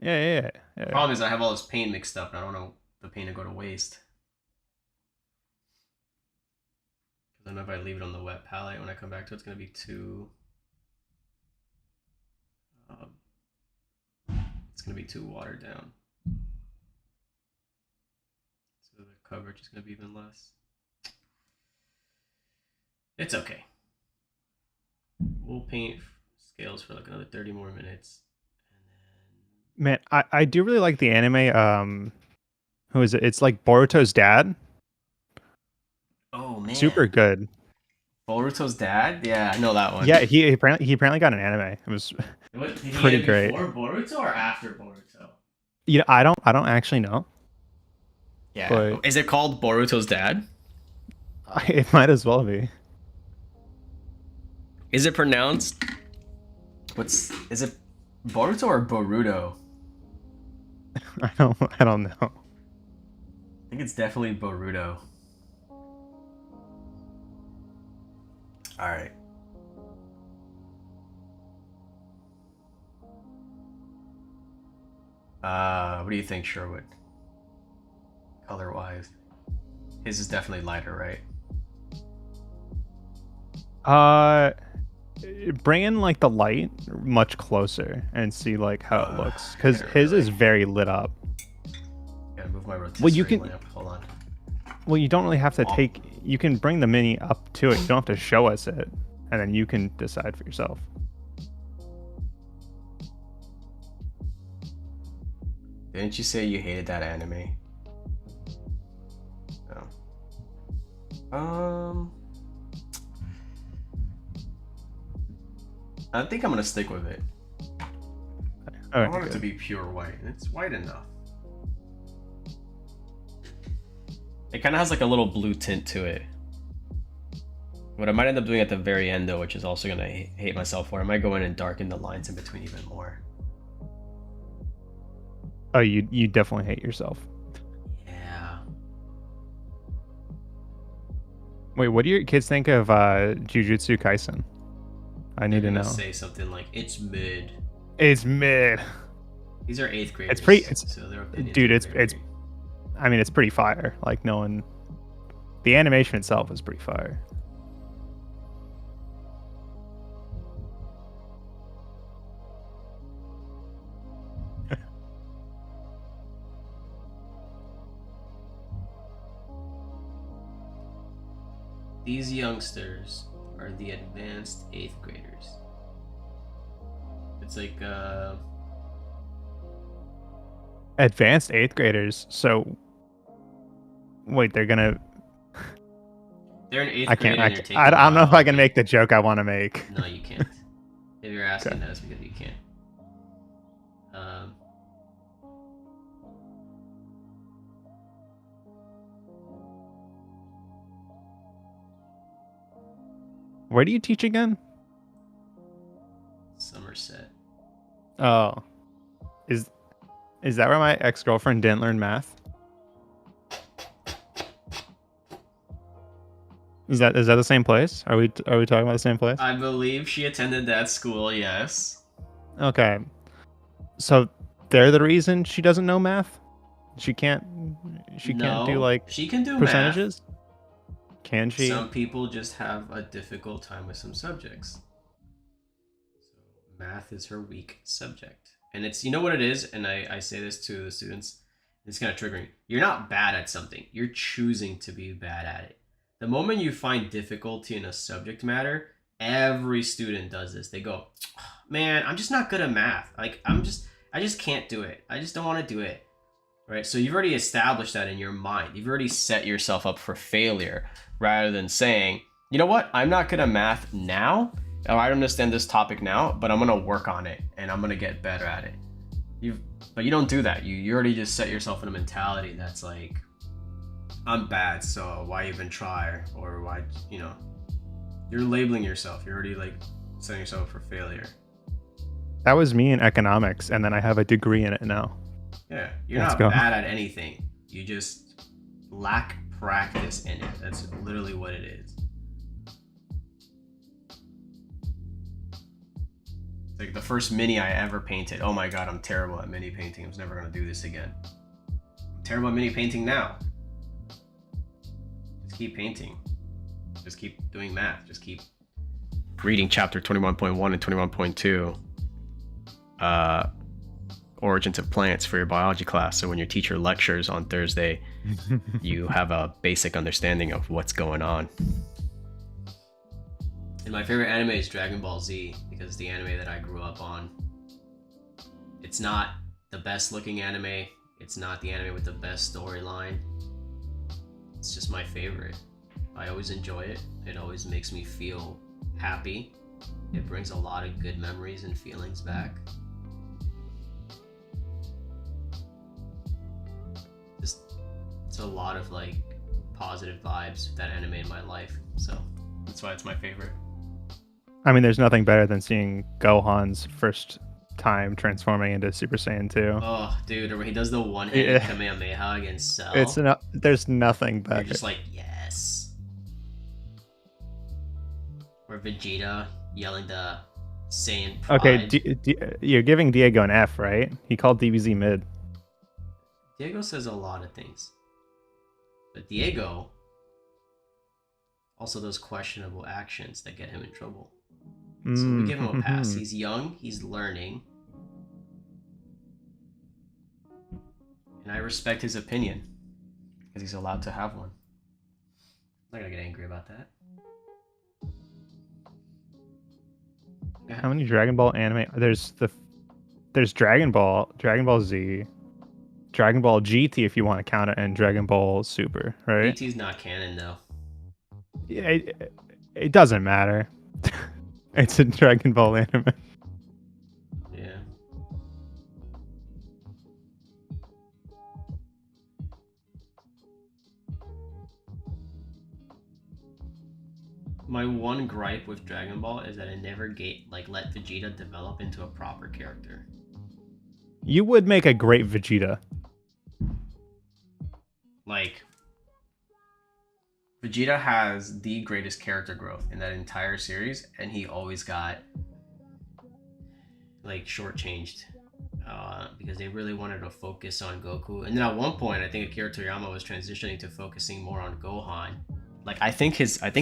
Yeah. The problem is I have all this paint mixed up, and I don't want the paint to go to waste. Because I know if I leave it on the wet palette, when I come back to it, it's gonna be too. It's gonna be too watered down. So the coverage is gonna be even less. It's okay. We'll paint scales for like another 30 more minutes. And Man, I do really like the anime. Who is it? It's like Boruto's dad. oh man. Super good. Boruto's dad? Yeah, I know that one. Yeah, he apparently got an anime. It was Did he pretty get it great. before Boruto or after Boruto? You know, I don't actually know. Yeah. But Is it called Boruto's dad? it might as well be. Is it pronounced? Is it Boruto or Boruto? I don't know. I think it's definitely Boruto. All right. What do you think, Sherwood? Color-wise, his is definitely lighter, right? Bring in like the light much closer and see like how it looks, because his is very lit up. Gotta move my rotisserie lamp. Hold on. Well, you don't really have to take. You can bring the mini up to it. You don't have to show us it, and then you can decide for yourself. Didn't you say you hated that anime? No. I think I'm gonna stick with it. I want it to be pure white. It's white enough. It kind of has like a little blue tint to it. What I might end up doing at the very end, though, which is also gonna hate myself for, I might go in and darken the lines in between even more. Oh, you definitely hate yourself. Yeah. Wait, what do your kids think of Jujutsu Kaisen? I need to know. Say something like it's mid. It's mid. These are 8th graders. Dude, it's. I mean, it's pretty fire. Like no one. The animation itself is pretty fire. These youngsters are the advanced 8th graders. It's like Advanced 8th graders. So wait, they're gonna. they're in 8th I grade can't. and they're taking I don't know if I can biology. make the joke I want to make. No, you can't. If you're asking, Okay. that's because you can't. Um, Where do you teach again? Somerset. Oh, is that where my ex-girlfriend didn't learn math? Is that the same place? Are we talking about the same place? I believe she attended that school. Yes. Okay. So they're the reason she doesn't know math? She can't do No, like she can do percentages? Can math. she? Some people just have a difficult time with some subjects. So math is her weak subject. And it's, you know what it is, and I say this to the students, it's kind of triggering. You're not bad at something. You're choosing to be bad at it. The moment you find difficulty in a subject matter, every student does this. They go, man, I'm just not good at math. Like, I just can't do it. I just don't want to do it. Right? So you've already established that in your mind. You've already set yourself up for failure rather than saying, you know what? I'm not good at math now. Or I don't understand this topic now, but I'm going to work on it and I'm going to get better at it. But you don't do that. You already just set yourself in a mentality that's like, I'm bad, so why even try? Or why, you're labeling yourself. You're already like setting yourself up for failure. That was me in economics, and then I have a degree in it now. Yeah, you're Let's not go. bad at anything. You just lack practice in it. That's literally what it is. Like the first mini I ever painted. Oh my god, I'm terrible at mini painting. I was never gonna do this again. I'm terrible at mini painting now. Just keep painting. Just keep doing math. Just keep reading chapter 21.1 and 21.2. Origins of plants for your biology class. So when your teacher lectures on Thursday, you have a basic understanding of what's going on. And my favorite anime is Dragon Ball Z because it's the anime that I grew up on. It's not the best looking anime. It's not the anime with the best storyline. It's just my favorite. I always enjoy it. It always makes me feel happy. It brings a lot of good memories and feelings back. Just, it's a lot of like positive vibes with that anime in my life. So that's why it's my favorite. I mean, there's nothing better than seeing Gohan's first time transforming into Super Saiyan 2. Oh, dude, or he does the one-handed Kamehameha against Cell. There's nothing better. You're just like, yes. Or Vegeta yelling the Saiyan pride. Okay, you're giving Diego an F, right? He called DBZ mid. Diego says a lot of things. But Diego also does questionable actions that get him in trouble. So we give him a pass. He's young, he's learning. And I respect his opinion. Because he's allowed to have one. I'm not gonna get angry about that. How many Dragon Ball anime? There's Dragon Ball Z, Dragon Ball GT if you want to count it, and Dragon Ball Super, right? GT's not canon though. Yeah, it doesn't matter. It's a Dragon Ball anime. Yeah. My one gripe with Dragon Ball is that it never let Vegeta develop into a proper character. You would make a great Vegeta. Like, Vegeta has the greatest character growth in that entire series, and he always got like shortchanged because they really wanted to focus on Goku. And then at one point, I think Akira Toriyama was transitioning to focusing more on Gohan. Like, I think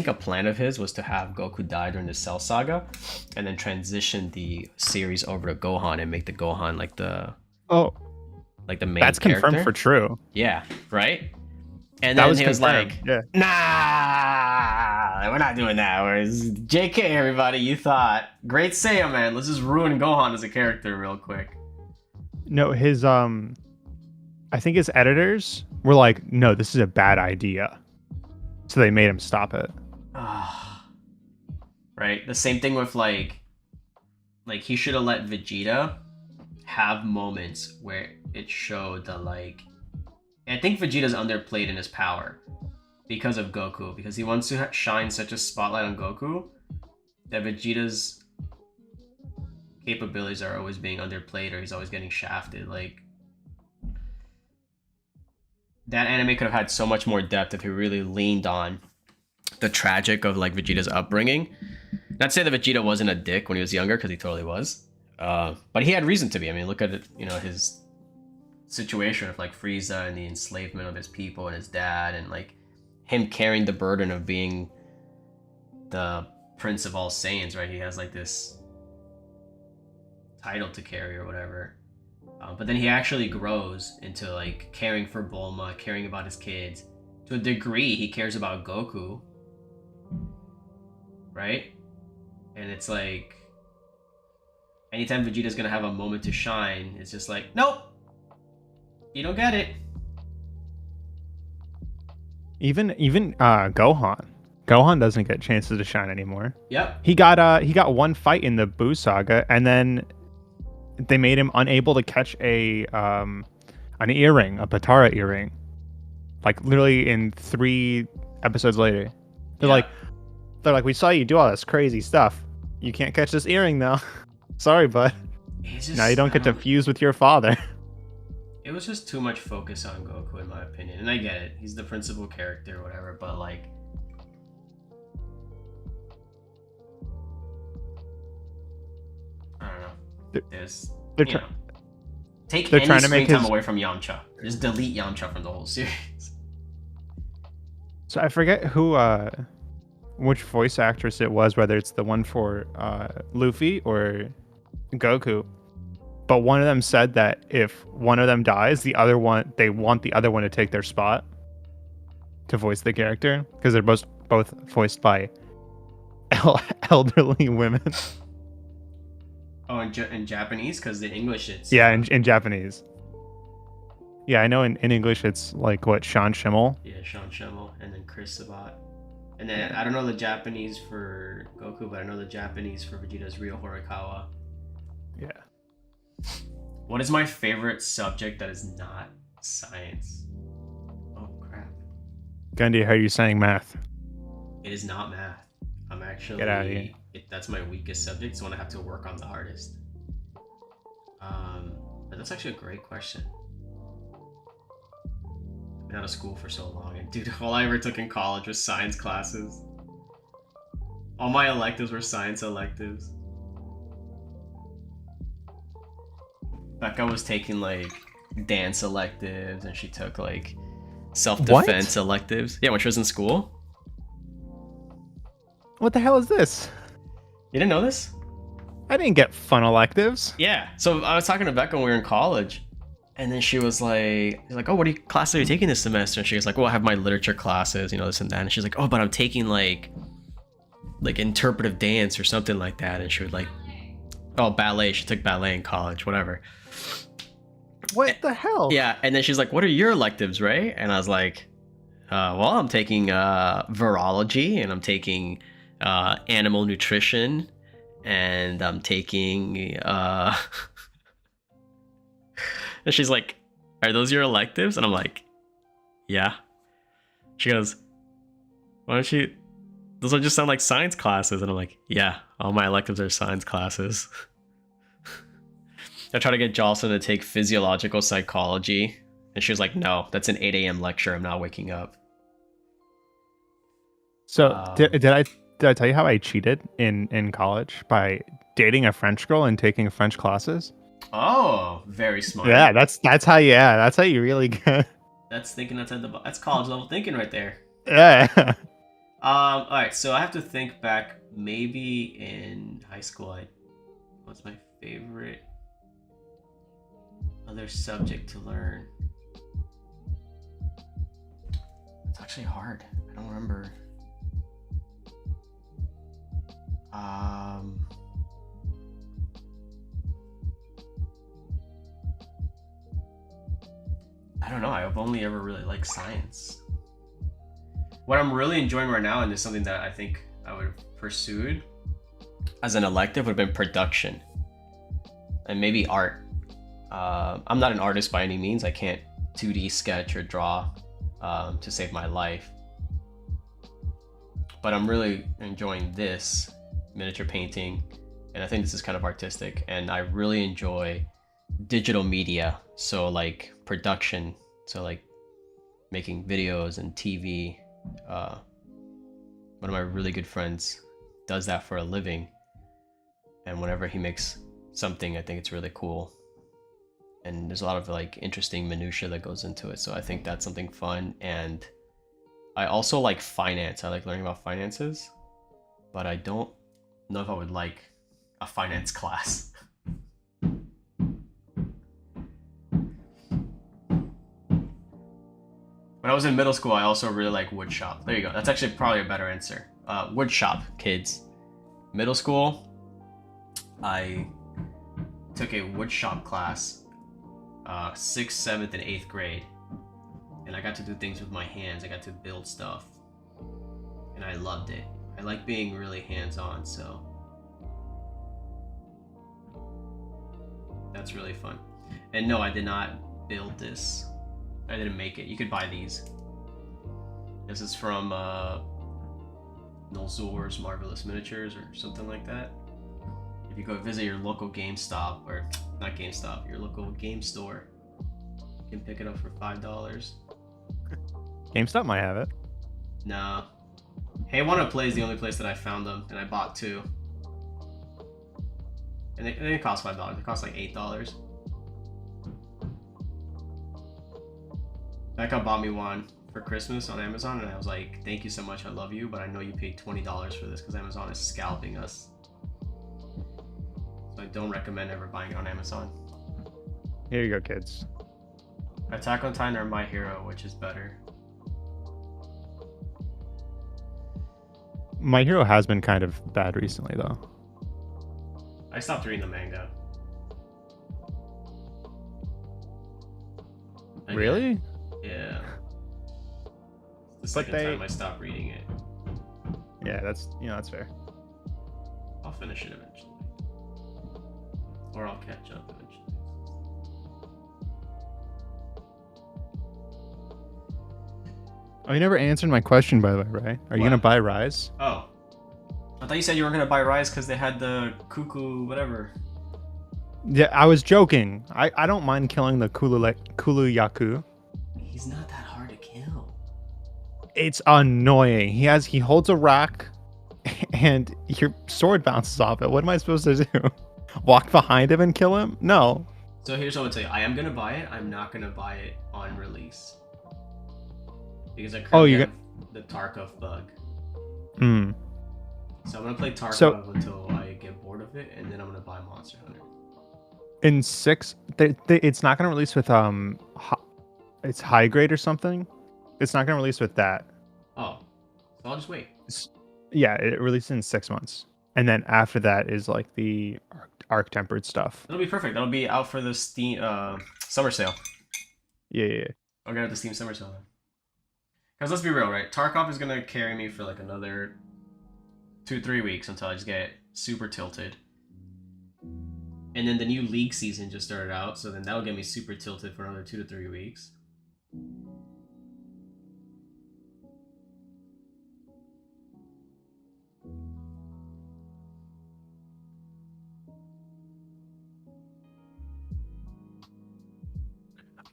a plan of his was to have Goku die during the Cell Saga, and then transition the series over to Gohan and make the Gohan like the main. That's character. confirmed for true. Yeah, right. And That then was he was confirmed, like, yeah. nah. like, we're not doing that. Whereas JK, everybody, you thought great Saiyan, man. Let's just ruin Gohan as a character real quick. No, his I think his editors were like, no, this is a bad idea. So they made him stop it. Right? The same thing with like he should have let Vegeta have moments where it showed that like I think Vegeta's underplayed in his power because of Goku, because he wants to shine such a spotlight on Goku that Vegeta's capabilities are always being underplayed, or he's always getting shafted. Like, that anime could have had so much more depth if he really leaned on the tragic of like Vegeta's upbringing. Not to say that Vegeta wasn't a dick when he was younger, because he totally was, but he had reason to be. I mean, look at it, you know, his situation with like Frieza and the enslavement of his people and his dad, and like him carrying the burden of being the Prince of all Saiyans, right? He has like this title to carry or whatever. But then he actually grows into like caring for Bulma, caring about his kids. To a degree, he cares about Goku, right? And it's like, anytime Vegeta's gonna have a moment to shine, it's just like, nope, you don't get it. Even Gohan doesn't get chances to shine anymore. Yep. He got one fight in the Buu saga, and then they made him unable to catch an earring, a Patara earring. Like literally in 3 episodes later. They're like, we saw you do all this crazy stuff. You can't catch this earring though. Sorry, bud. Now you don't get to fuse with your father. It was just too much focus on Goku, in my opinion. And I get it. He's the principal character or whatever, but like, I don't know. Take any screen time away from Yamcha. Just delete Yamcha from the whole series. So I forget which voice actress it was, whether it's the one for Luffy or Goku. But one of them said that if one of them dies, they want the other one to take their spot to voice the character, because they're both voiced by elderly women. Oh, in Japanese? Because in English it's... Yeah, in Japanese. Yeah, I know in English it's like, what, Sean Schimmel? Yeah, Sean Schimmel, and then Chris Sabat. And then, I don't know the Japanese for Goku, but I know the Japanese for Vegeta's Ryo Horikawa. Yeah. What is my favorite subject that is not science? Oh, crap. Gundy, how are you saying math? It is not math. I'm actually... Get out of here. That's my weakest subject. It's one I have to work on the hardest. But that's actually a great question. I've been out of school for so long, and dude, all I ever took in college was science classes. All my electives were science electives. Becca was taking like dance electives, and she took like self-defense electives. Yeah, when she was in school. What the hell is this? You didn't know this? I didn't get fun electives. Yeah. So I was talking to Becca when we were in college, and then she was like, oh, what classes are you taking this semester? And she was like, well, I have my literature classes, you know, this and that. And she's like, oh, but I'm taking like interpretive dance or something like that. And she would like, oh, ballet. She took ballet in college, whatever. What the hell? Yeah. And then she's like, what are your electives, Ray? And I was like, well, I'm taking virology, and I'm taking animal nutrition, and I'm taking and she's like, are those your electives? And I'm like, yeah. She goes, why don't you, those don't just sound like science classes? And I'm like, yeah, all my electives are science classes. I tried to get Jocelyn to take physiological psychology, and she was like, no, that's an 8 a.m. lecture. I'm not waking up. So did I tell you how I cheated in college by dating a French girl and taking French classes? Oh, very smart. Yeah, that's how you really get. That's thinking outside the box. That's college level thinking right there. Yeah. All right, so I have to think back. Maybe in high school, what's my favorite other subject to learn? It's actually hard. I don't remember. Um, I don't know. I've only ever really liked science. What I'm really enjoying right now, and is something that I think I would have pursued as an elective, would have been production and maybe art. I'm not an artist by any means. I can't 2D sketch or draw to save my life. But I'm really enjoying this miniature painting, and I think this is kind of artistic, and I really enjoy digital media. So like production, so like making videos and TV. One of my really good friends does that for a living, and whenever he makes something, I think it's really cool, and there's a lot of like interesting minutia that goes into it. So I think that's something fun. And I also like finance. I like learning about finances, but I don't know if I would like a finance class. When I was in middle school, I also really liked woodshop. There you go. That's actually probably a better answer. Woodshop, kids. Middle school, I took a woodshop class, 6th, 7th, and 8th grade. And I got to do things with my hands. I got to build stuff. And I loved it. I like being really hands-on, so that's really fun. And no, I did not build this. I didn't make it. You could buy these. This is from Nolzur's Marvelous Miniatures or something like that. If you go visit your local GameStop, or not GameStop, your local game store, you can pick it up for $5. GameStop might have it. Nah. Hey Wanna Play is the only place that I found them, and I bought 2. And they didn't cost $5. They cost like $8. Becca bought me one for Christmas on Amazon, and I was like, thank you so much, I love you, but I know you paid $20 for this because Amazon is scalping us. So I don't recommend ever buying it on Amazon. Here you go, kids. Attack on Titan or My Hero, which is better? My Hero has been kind of bad recently, though. I stopped reading the manga. Again. Really? Yeah. It's the But second time I stopped reading it. Yeah, that's that's fair. I'll finish it eventually. Or I'll catch up eventually. Oh, you never answered my question, by the way, right? Are you What? gonna buy Rise? Oh. I thought you said you were gonna buy Rise because they had the cuckoo whatever. Yeah, I was joking. I don't mind killing the Kulu Yaku. He's not that hard to kill. It's annoying. He holds a rock, and your sword bounces off it. What am I supposed to do? Walk behind him and kill him? No. So here's what I'm gonna tell you. I am gonna buy it. I'm not gonna buy it on release. Because I currently have the Tarkov bug. Hmm. So I'm gonna play Tarkov until I get bored of it, and then I'm gonna buy Monster Hunter. In 6, it's not gonna release with it's high grade or something. It's not gonna release with that. Oh, so I'll just wait. Yeah, it releases in 6 months, and then after that is like the arc tempered stuff. It'll be perfect. That'll be out for the Steam summer sale. Yeah. I'll get the Steam summer sale then. Because let's be real, right? Tarkov is gonna carry me for like another 2-3 weeks until I just get super tilted. And then the new League season just started out, so then that'll get me super tilted for another 2 to 3 weeks.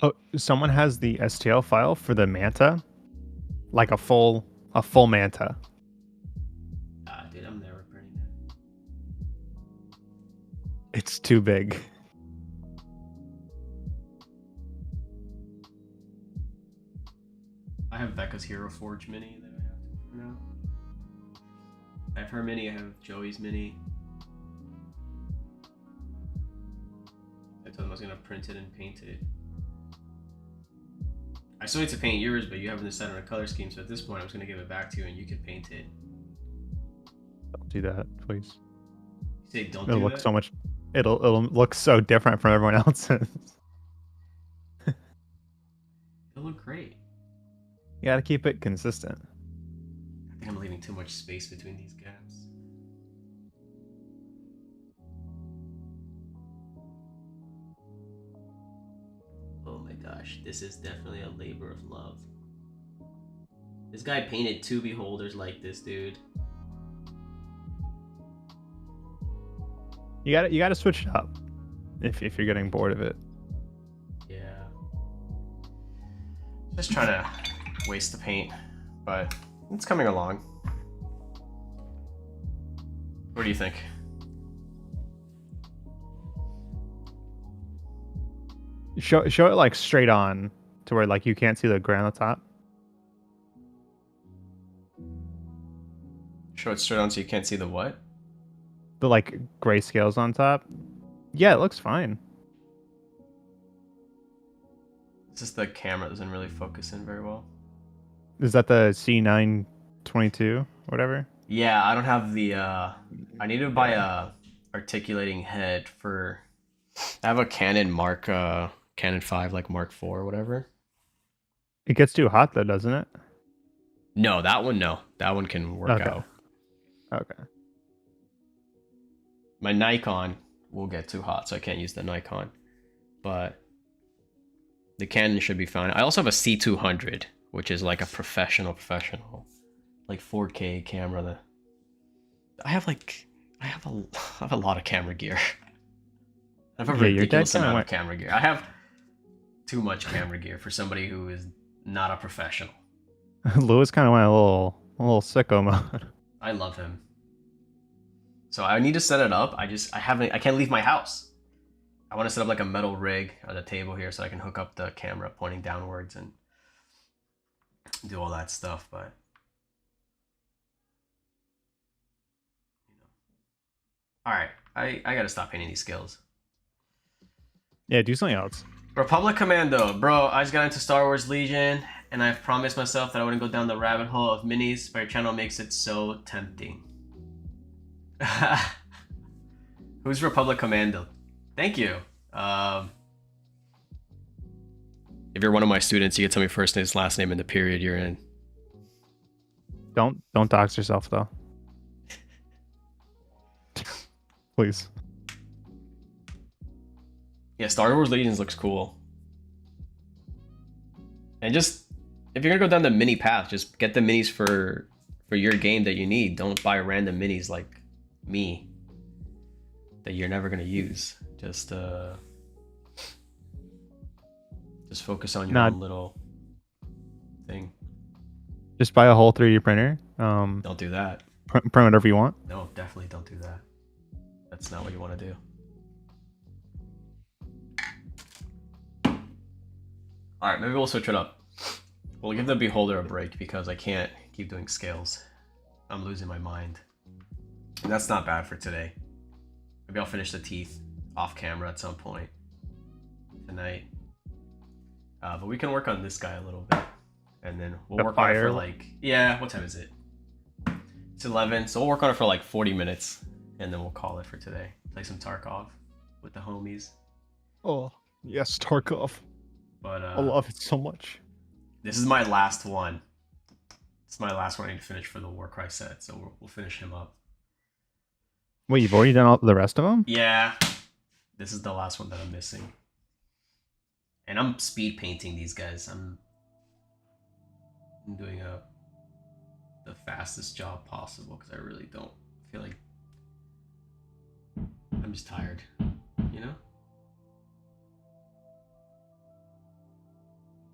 Oh, someone has the STL file for the Manta, like a full Manta. Ah, dude, I'm never printing that. It's too big. I have Becca's Hero Forge mini that I have for now. I have her mini, I have Joey's mini. I told him I was gonna print it and paint it. I still need to paint yours, but you haven't decided on a color scheme, so at this point I'm just gonna give it back to you and you can paint it. Don't do that. please. You say don't It'll do look that? so much. It'll look so different from everyone else's. It'll look great. You gotta keep it consistent. I think I'm leaving too much space between these gaps. Oh my gosh, this is definitely a labor of love. This guy painted 2 beholders like this, dude. You gotta switch it up if you're getting bored of it. Yeah. Just trying to waste the paint, but it's coming along. What do you think? Show it like straight on to where like you can't see the gray on the top. Show it straight on so you can't see the what? The like gray scales on top. Yeah, it looks fine. It's just the camera doesn't really focus in very well. Is that the C922 whatever? Yeah, I don't have the I need to buy a articulating head for I have a Canon Canon 5 like Mark 4 or whatever. It gets too hot though, doesn't it? No, that one no. That one can work Okay. out. Okay. My Nikon will get too hot, so I can't use the Nikon. But the Canon should be fine. I also have a C200, which is like a professional, like 4K camera. I have a lot of camera gear. I have a ridiculous amount of camera gear. I have too much camera gear for somebody who is not a professional. Lewis kind of went a little sicko mode. I love him. So I need to set it up. I can't leave my house. I want to set up like a metal rig on the table here so I can hook up the camera pointing downwards and do all that stuff, but all right, I gotta stop painting these skills. Yeah, do something else. Republic Commando, bro. I just got into Star Wars Legion, and I've promised myself that I wouldn't go down the rabbit hole of minis, but your channel makes it so tempting. Who's Republic Commando? Thank you. If you're one of my students, you can tell me first name, last name, and the period you're in. Don't dox yourself though. Please. Yeah, Star Wars Legions looks cool. And just if you're gonna go down the mini path, just get the minis for your game that you need. Don't buy random minis like me that you're never gonna use. Just focus on your own little thing. Just buy a whole 3D printer. Don't do that. Print whatever you want. No, definitely don't do that. That's not what you want to do. All right, maybe we'll switch it up. We'll give the beholder a break because I can't keep doing scales. I'm losing my mind. And that's not bad for today. Maybe I'll finish the teeth off camera at some point tonight. But we can work on this guy a little bit. And then we'll work on it for like... Yeah, what time is it? It's 11, so we'll work on it for like 40 minutes. And then we'll call it for today. Play some Tarkov with the homies. Oh, yes, Tarkov. But I love it so much. This is my last one. It's my last one I need to finish for the Warcry set, so we'll finish him up. Wait, you've already done all the rest of them? Yeah. This is the last one that I'm missing. And I'm speed painting these guys. I'm doing the fastest job possible because I really don't feel like I'm just tired, you know?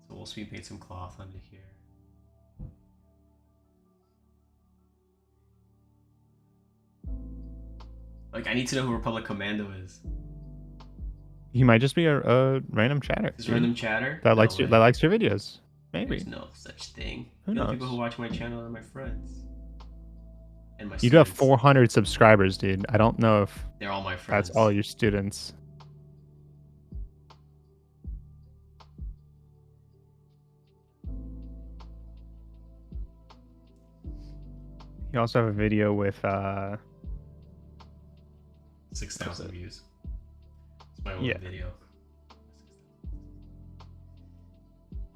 So we'll speed paint some cloth under here. Like, I need to know who Republic Commando is. He might just be a random chatter. Is random chatter? That likes your videos. Maybe. There's no such thing. Who knows? The people who watch my channel are my friends. And my You do have students. 400 subscribers, dude. I don't know if They're all my friends. that's all your students. You also have a video with 7,000 views. It's my own Yeah. video.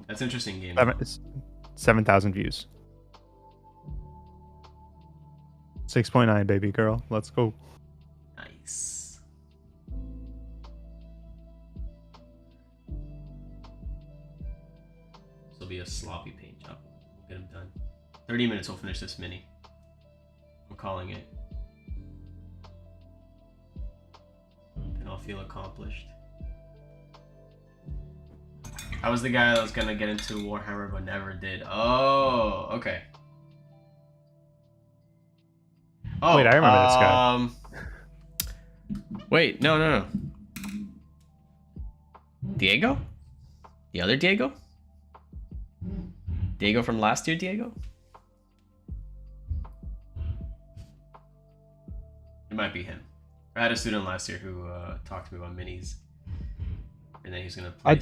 That's interesting game. 7,000 views. 6.9, baby girl. Let's go. Nice. This will be a sloppy paint job. We'll get him done. 30 minutes, we'll finish this mini. I'm calling it. And I'll feel accomplished. I was the guy that was gonna get into Warhammer but never did. Oh, okay. Oh, Wait, I remember this guy. Wait, no. Diego? The other Diego? Diego from last year, Diego? It might be him. I had a student last year who talked to me about minis. And then he's gonna play.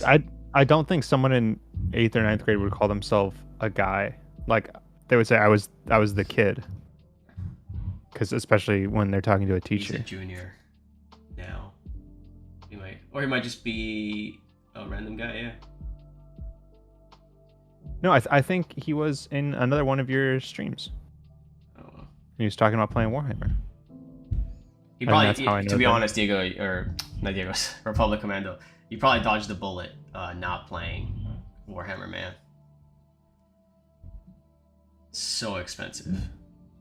I don't think someone in 8th or 9th grade would call themselves a guy. Like, they would say I was the kid. Because especially when they're talking to a teacher. He's a junior now. He might just be a random guy, yeah. No, I think he was in another one of your streams. Oh well. He was talking about playing Warhammer. He I mean, probably, that's how I know to be that. honest, Diego, or not Diego, Republic Commando, you probably dodged the bullet not playing Warhammer, man. So expensive.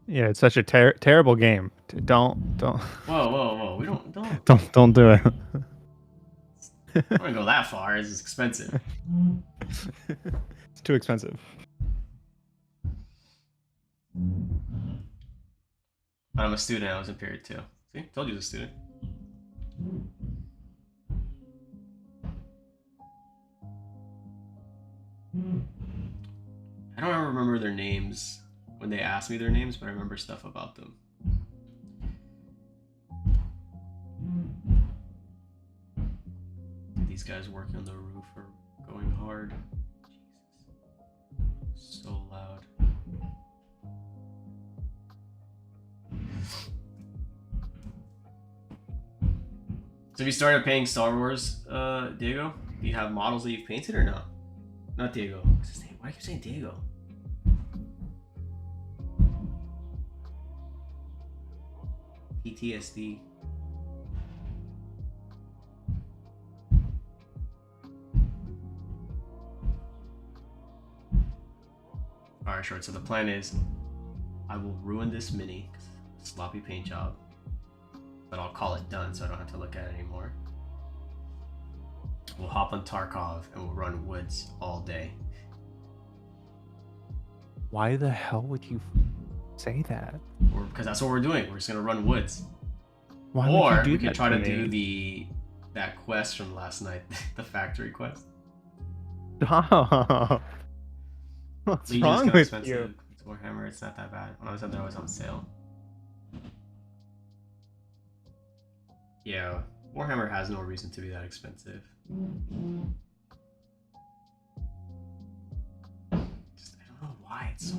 Yeah, it's such a terrible game. Don't Whoa. We don't don't do it. I don't wanna go that far. It's expensive. It's too expensive. I'm a student. I was in period 2. See, told you I was a student. I don't remember their names when they asked me their names, but I remember stuff about them. These guys working on the roof are going hard. Jesus. So loud. So have you started painting Star Wars, Diego? Do you have models that you've painted or not? Not Diego. What's his name? Why do I keep saying Diego? PTSD. Alright, short. So the plan is I will ruin this mini, sloppy paint job, but I'll call it done so I don't have to look at it anymore. We'll hop on Tarkov and we'll run woods all day. Why the hell would you say that? Because that's what we're doing. We're just gonna run woods. Why Or would you do we could that try to me? do that quest from last night, the factory quest. Stop. What's Legion's wrong got with expensive. you? It's Warhammer, it's not that bad. When I was in there, it was on sale. Yeah, Warhammer has no reason to be that expensive. Just, I don't know why it's so...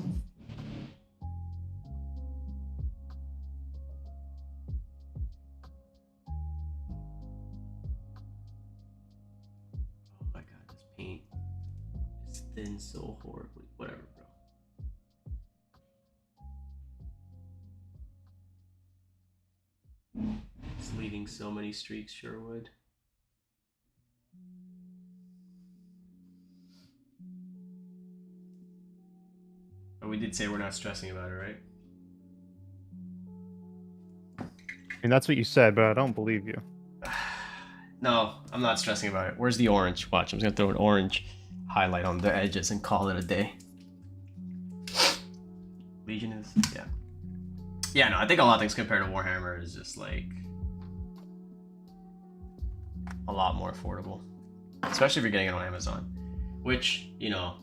Oh my god, this paint is thin so horribly. Whatever, bro. It's leaving so many streaks, Sherwood. But we did say we're not stressing about it, right? I mean, that's what you said, but I don't believe you. No, I'm not stressing about it. Where's the orange? Watch, I'm just gonna throw an orange highlight on the edges and call it a day. Legion is, yeah. Yeah, no, I think a lot of things compared to Warhammer is just like a lot more affordable. Especially if you're getting it on Amazon. Which, you know,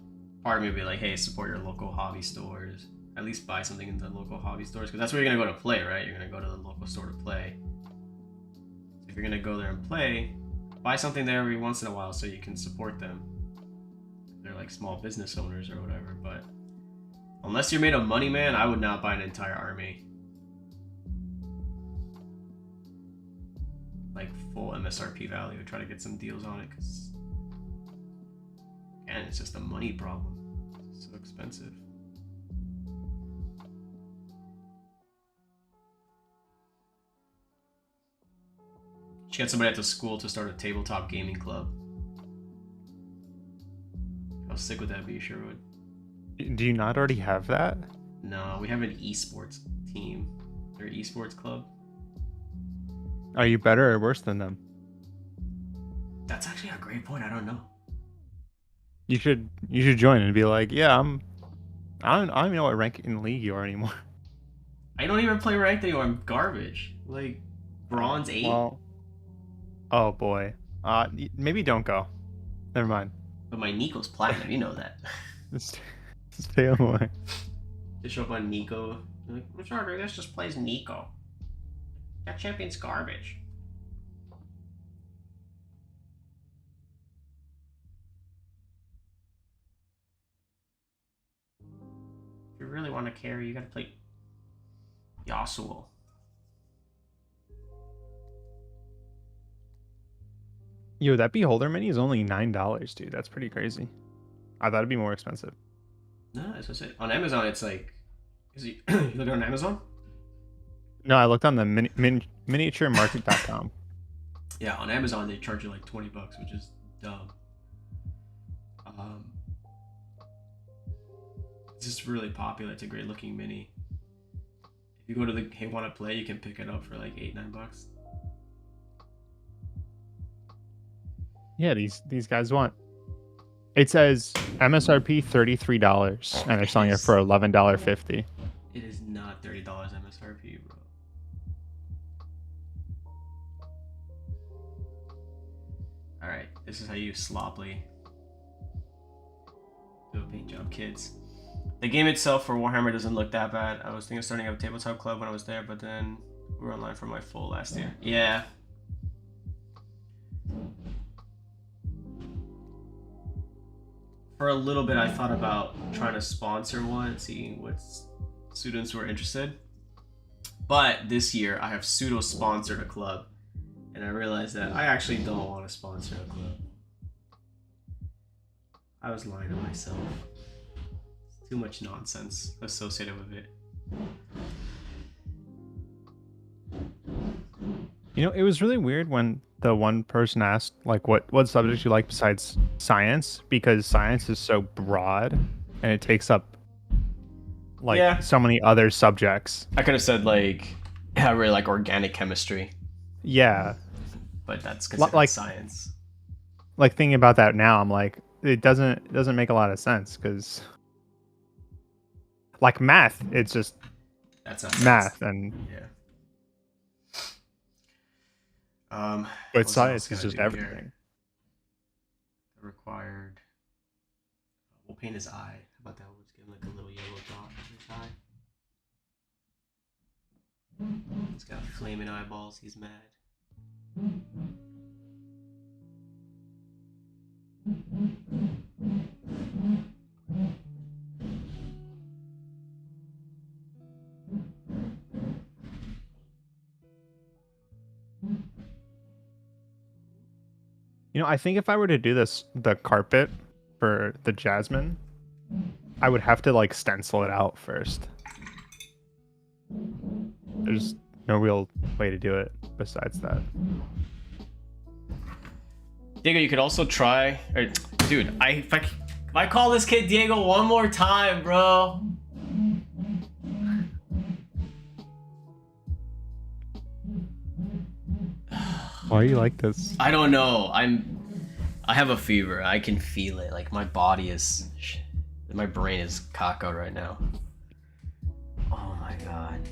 part of me would be like, hey, support your local hobby stores. At least buy something in the local hobby stores, because that's where you're gonna go to play, right? You're gonna go to the local store to play. If you're gonna go there and play, buy something there every once in a while so you can support them. They're like small business owners or whatever, but unless you're made of money, man, I would not buy an entire army. like full MSRP value, try to get some deals on it, because again, it's just a money problem. It's so expensive. Should get somebody at the school to start a tabletop gaming club. How sick would that be, Sherwood? Do you not already have that? No, we have an esports team. Or esports club. Are you better or worse than them? That's actually a great point. I don't know. You should join and be like, yeah, I don't even know what rank in league you are anymore. I don't even play ranked anymore. I'm garbage. Like bronze 8. Well, oh boy. Maybe don't go. Never mind. But my Nico's platinum. You know that. Stay away. Just show up on Nico. Like, I'm sorry, this just plays Nico. That champion's garbage. If you really want to carry, you gotta play Yasuo. Yo, that Beholder mini is only $9, dude. That's pretty crazy. I thought it'd be more expensive. No, that's what I said. On Amazon, it's like, you looking on Amazon? No, I looked on the miniaturemarket.com. Yeah, on Amazon they charge you like $20, which is dumb. It's just really popular. It's a great looking mini. If you go to the Hey Wanna Play, you can pick it up for like $8-9. Yeah, these guys want. It says MSRP $33, and they're selling it for $11.50. It is not $30 MSRP, bro. Alright, this is how you sloppily do a paint job, kids. The game itself for Warhammer doesn't look that bad. I was thinking of starting up a tabletop club when I was there, but then we were online for my full last year. Yeah. For a little bit, I thought about trying to sponsor one, seeing what students were interested. But this year, I have pseudo-sponsored a club, and I realized that I actually don't want to sponsor a club. I was lying to myself. It's too much nonsense associated with it. You know, it was really weird when the one person asked, like, what subjects you like besides science, because science is so broad and it takes up like so many other subjects. I could have said like I really like organic chemistry. Yeah, but that's considered like science. Like thinking about that now, I'm like, it doesn't make a lot of sense, because like math, it's just that's not math sense. And yeah. But science is just everything. Here? Required. We'll paint his eye. How about that? We'll just give him like a little yellow dot in his eye. He's got flaming eyeballs. He's mad. You know, I think if I were to do the carpet for the Jasmine, I would have to like stencil it out first. There's no real way to do it besides that. Diego, you could also try. Dude, if I call this kid Diego one more time, bro. Why are you like this? I don't know. I have a fever. I can feel it. Like my body is, my brain is caca right now. Oh my god.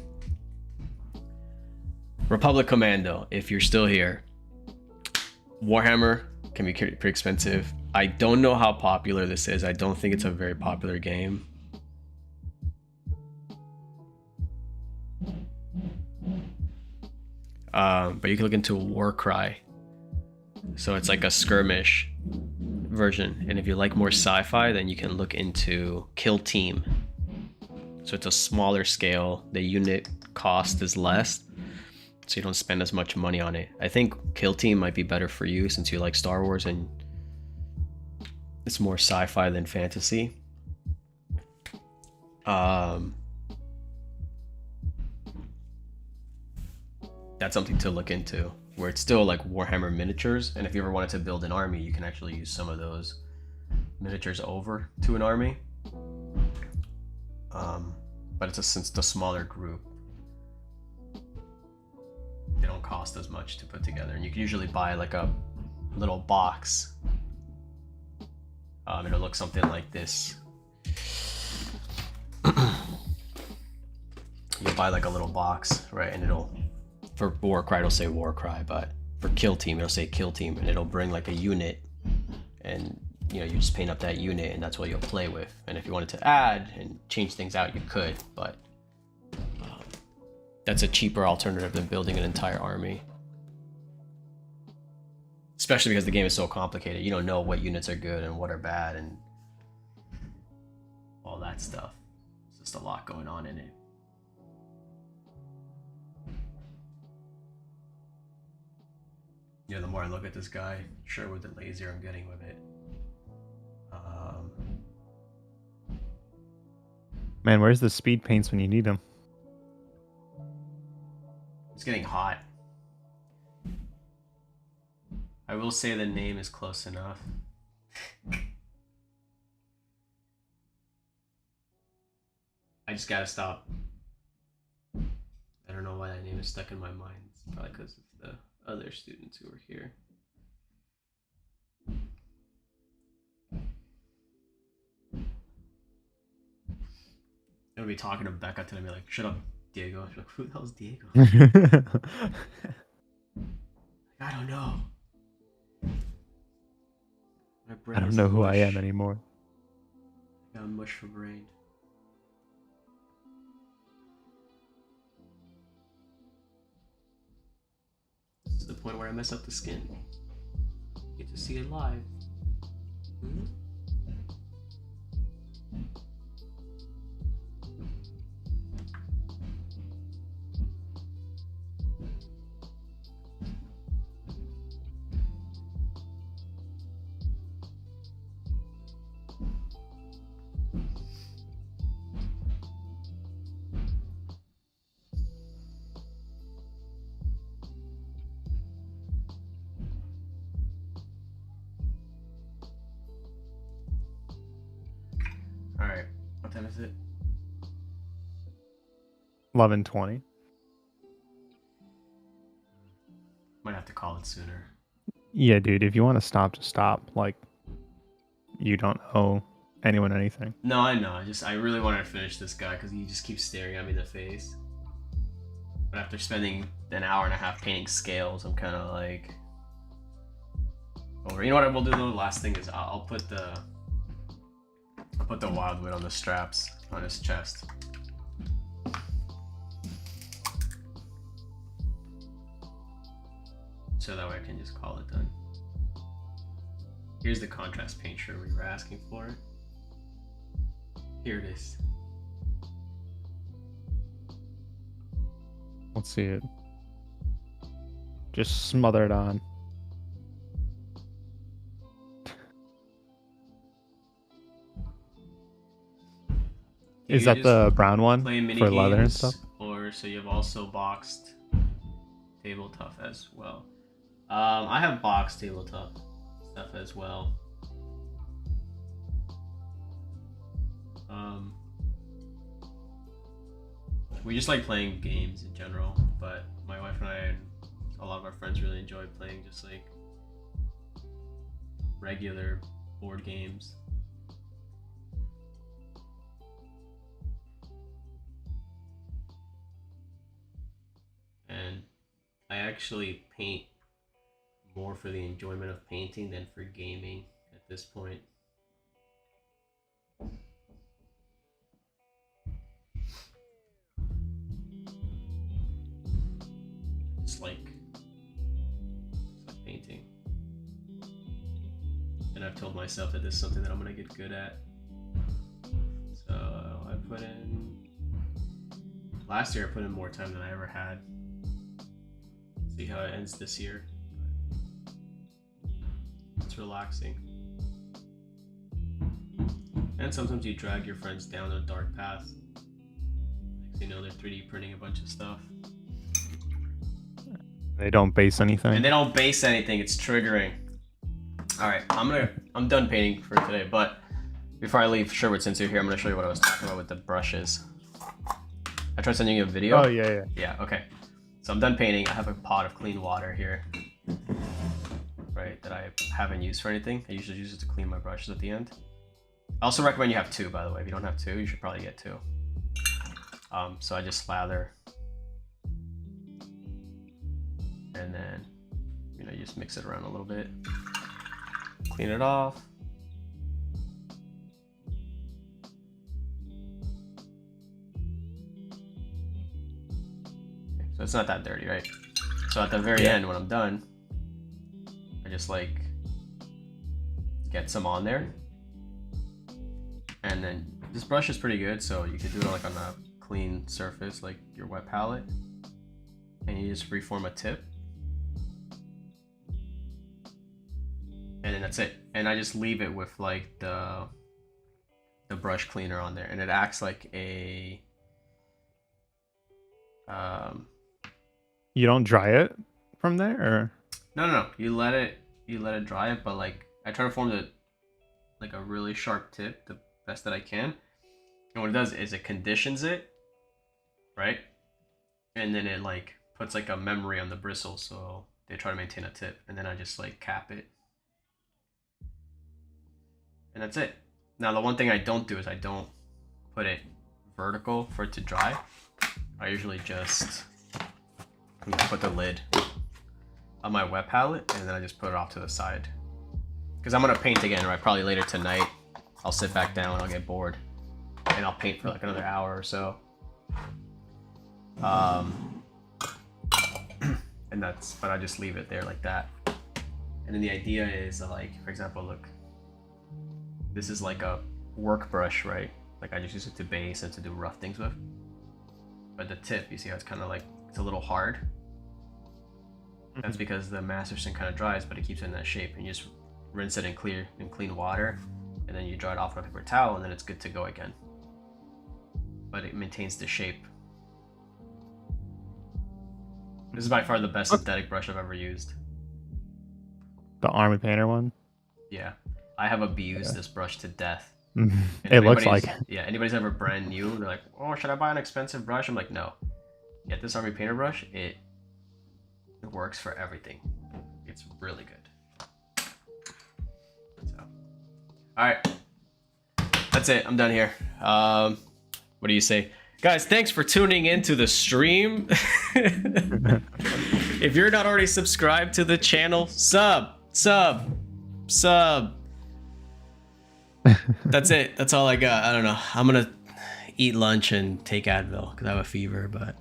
Republic Commando, if you're still here. Warhammer can be pretty expensive. I don't know how popular this is. I don't think it's a very popular game. But you can look into Warcry. So it's like a skirmish version. And if you like more sci-fi, then you can look into Kill Team. So it's a smaller scale. The unit cost is less. so you don't spend as much money on it. I think Kill Team might be better for you since you like Star Wars and it's more sci-fi than fantasy. That's something to look into, where it's still like Warhammer miniatures, and if you ever wanted to build an army, you can actually use some of those miniatures over to an army. But since the smaller group, they don't cost as much to put together, and you can usually buy like a little box. It'll look something like this. You'll buy like a little box, right? And it'll, for Warcry, it'll say Warcry, but for Kill Team, it'll say Kill Team, and it'll bring like a unit, and you know, you just paint up that unit, and that's what you'll play with. And if you wanted to add and change things out, you could, but that's a cheaper alternative than building an entire army. Especially because the game is so complicated. You don't know what units are good and what are bad and all that stuff. There's just a lot going on in it. Yeah, the more I look at this guy, sure, with the laser I'm getting with it. Man, where's the speed paints when you need them? It's getting hot. I will say the name is close enough. I just gotta stop. I don't know why that name is stuck in my mind. It's probably because of the other students who were here. I'm gonna be talking to Becca today, be like, shut up, Diego. She's like, who the hell's Diego? I don't know. I don't know who I am anymore. I got mush for brain. This is the point where I mess up the skin. Get to see it live. Mm-hmm. Alright, what time is it? 11:20. Might have to call it sooner. Yeah, dude, if you want to stop, just stop. Like, you don't owe anyone anything. No, I know. I really wanted to finish this guy because he just keeps staring at me in the face. But after spending an hour and a half painting scales, I'm kind of like over. You know what I will do though? The last thing is I'll put the wildwood on the straps on his chest. So that way I can just call it done. Here's the contrast paint shirt we were asking for. Here it is. Let's see it. Just smother it on. Is that the brown one for leather and stuff? Or so you have also boxed tabletop as well. I have boxed tabletop stuff as well. We just like playing games in general, but my wife and I and a lot of our friends really enjoy playing just like regular board games. And I actually paint more for the enjoyment of painting than for gaming at this point. It's like painting. And I've told myself that this is something that I'm gonna get good at. So I put in, last year I put in more time than I ever had. See how it ends this year. It's relaxing. And sometimes you drag your friends down a dark path. Next thing you know, they're 3D printing a bunch of stuff. They don't base anything. And they don't base anything, it's triggering. Alright, I'm done painting for today, but before I leave, Sherwood, since you're here, I'm gonna show you what I was talking about with the brushes. I tried sending you a video. Oh yeah. Yeah, okay. So I'm done painting. I have a pot of clean water here. Right, that I haven't used for anything. I usually use it to clean my brushes at the end. I also recommend you have two, by the way. If you don't have two, you should probably get two. So I just lather. And then, you know, you just mix it around a little bit. Clean it off. Okay, so it's not that dirty, right? So at the very end, when I'm done, I just like get some on there. And then this brush is pretty good, so you can do it like on a clean surface, like your wet palette. And you just reform a tip. And then that's it. And I just leave it with like the brush cleaner on there, and it acts like a You don't dry it from there, or? No. You let it dry it, but like I try to form like a really sharp tip, the best that I can. And what it does is it conditions it, right? And then it like puts like a memory on the bristles, so they try to maintain a tip. And then I just like cap it. And that's it. Now the one thing I don't do is I don't put it vertical for it to dry. I usually just put the lid on my wet palette, and then I just put it off to the side. Because I'm gonna paint again, right? Probably later tonight. I'll sit back down, I'll get bored, and I'll paint for like another hour or so. And that's, but I just leave it there like that. And then the idea is like, for example, look, this is like a work brush, right? Like I just use it to base and to do rough things with. But the tip, you see how it's kind of like, it's a little hard. That's because the Masterson kind of dries, but it keeps it in that shape. And you just rinse it in clean water, and then you dry it off with a paper towel, and then it's good to go again. But it maintains the shape. This is by far the best synthetic brush I've ever used. The Army Painter one? Yeah. I have abused this brush to death. It looks like it. Yeah, anybody's ever brand new, they're like, oh, should I buy an expensive brush? I'm like, no. Get this Army Painter brush. It works for everything. It's really good. So, all right. That's it. I'm done here. What do you say? Guys, thanks for tuning into the stream. If you're not already subscribed to the channel, sub. That's it. That's all I got. I don't know. I'm gonna eat lunch and take Advil because I have a fever, but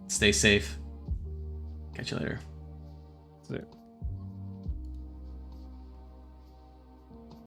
stay safe. Catch you later. That's it.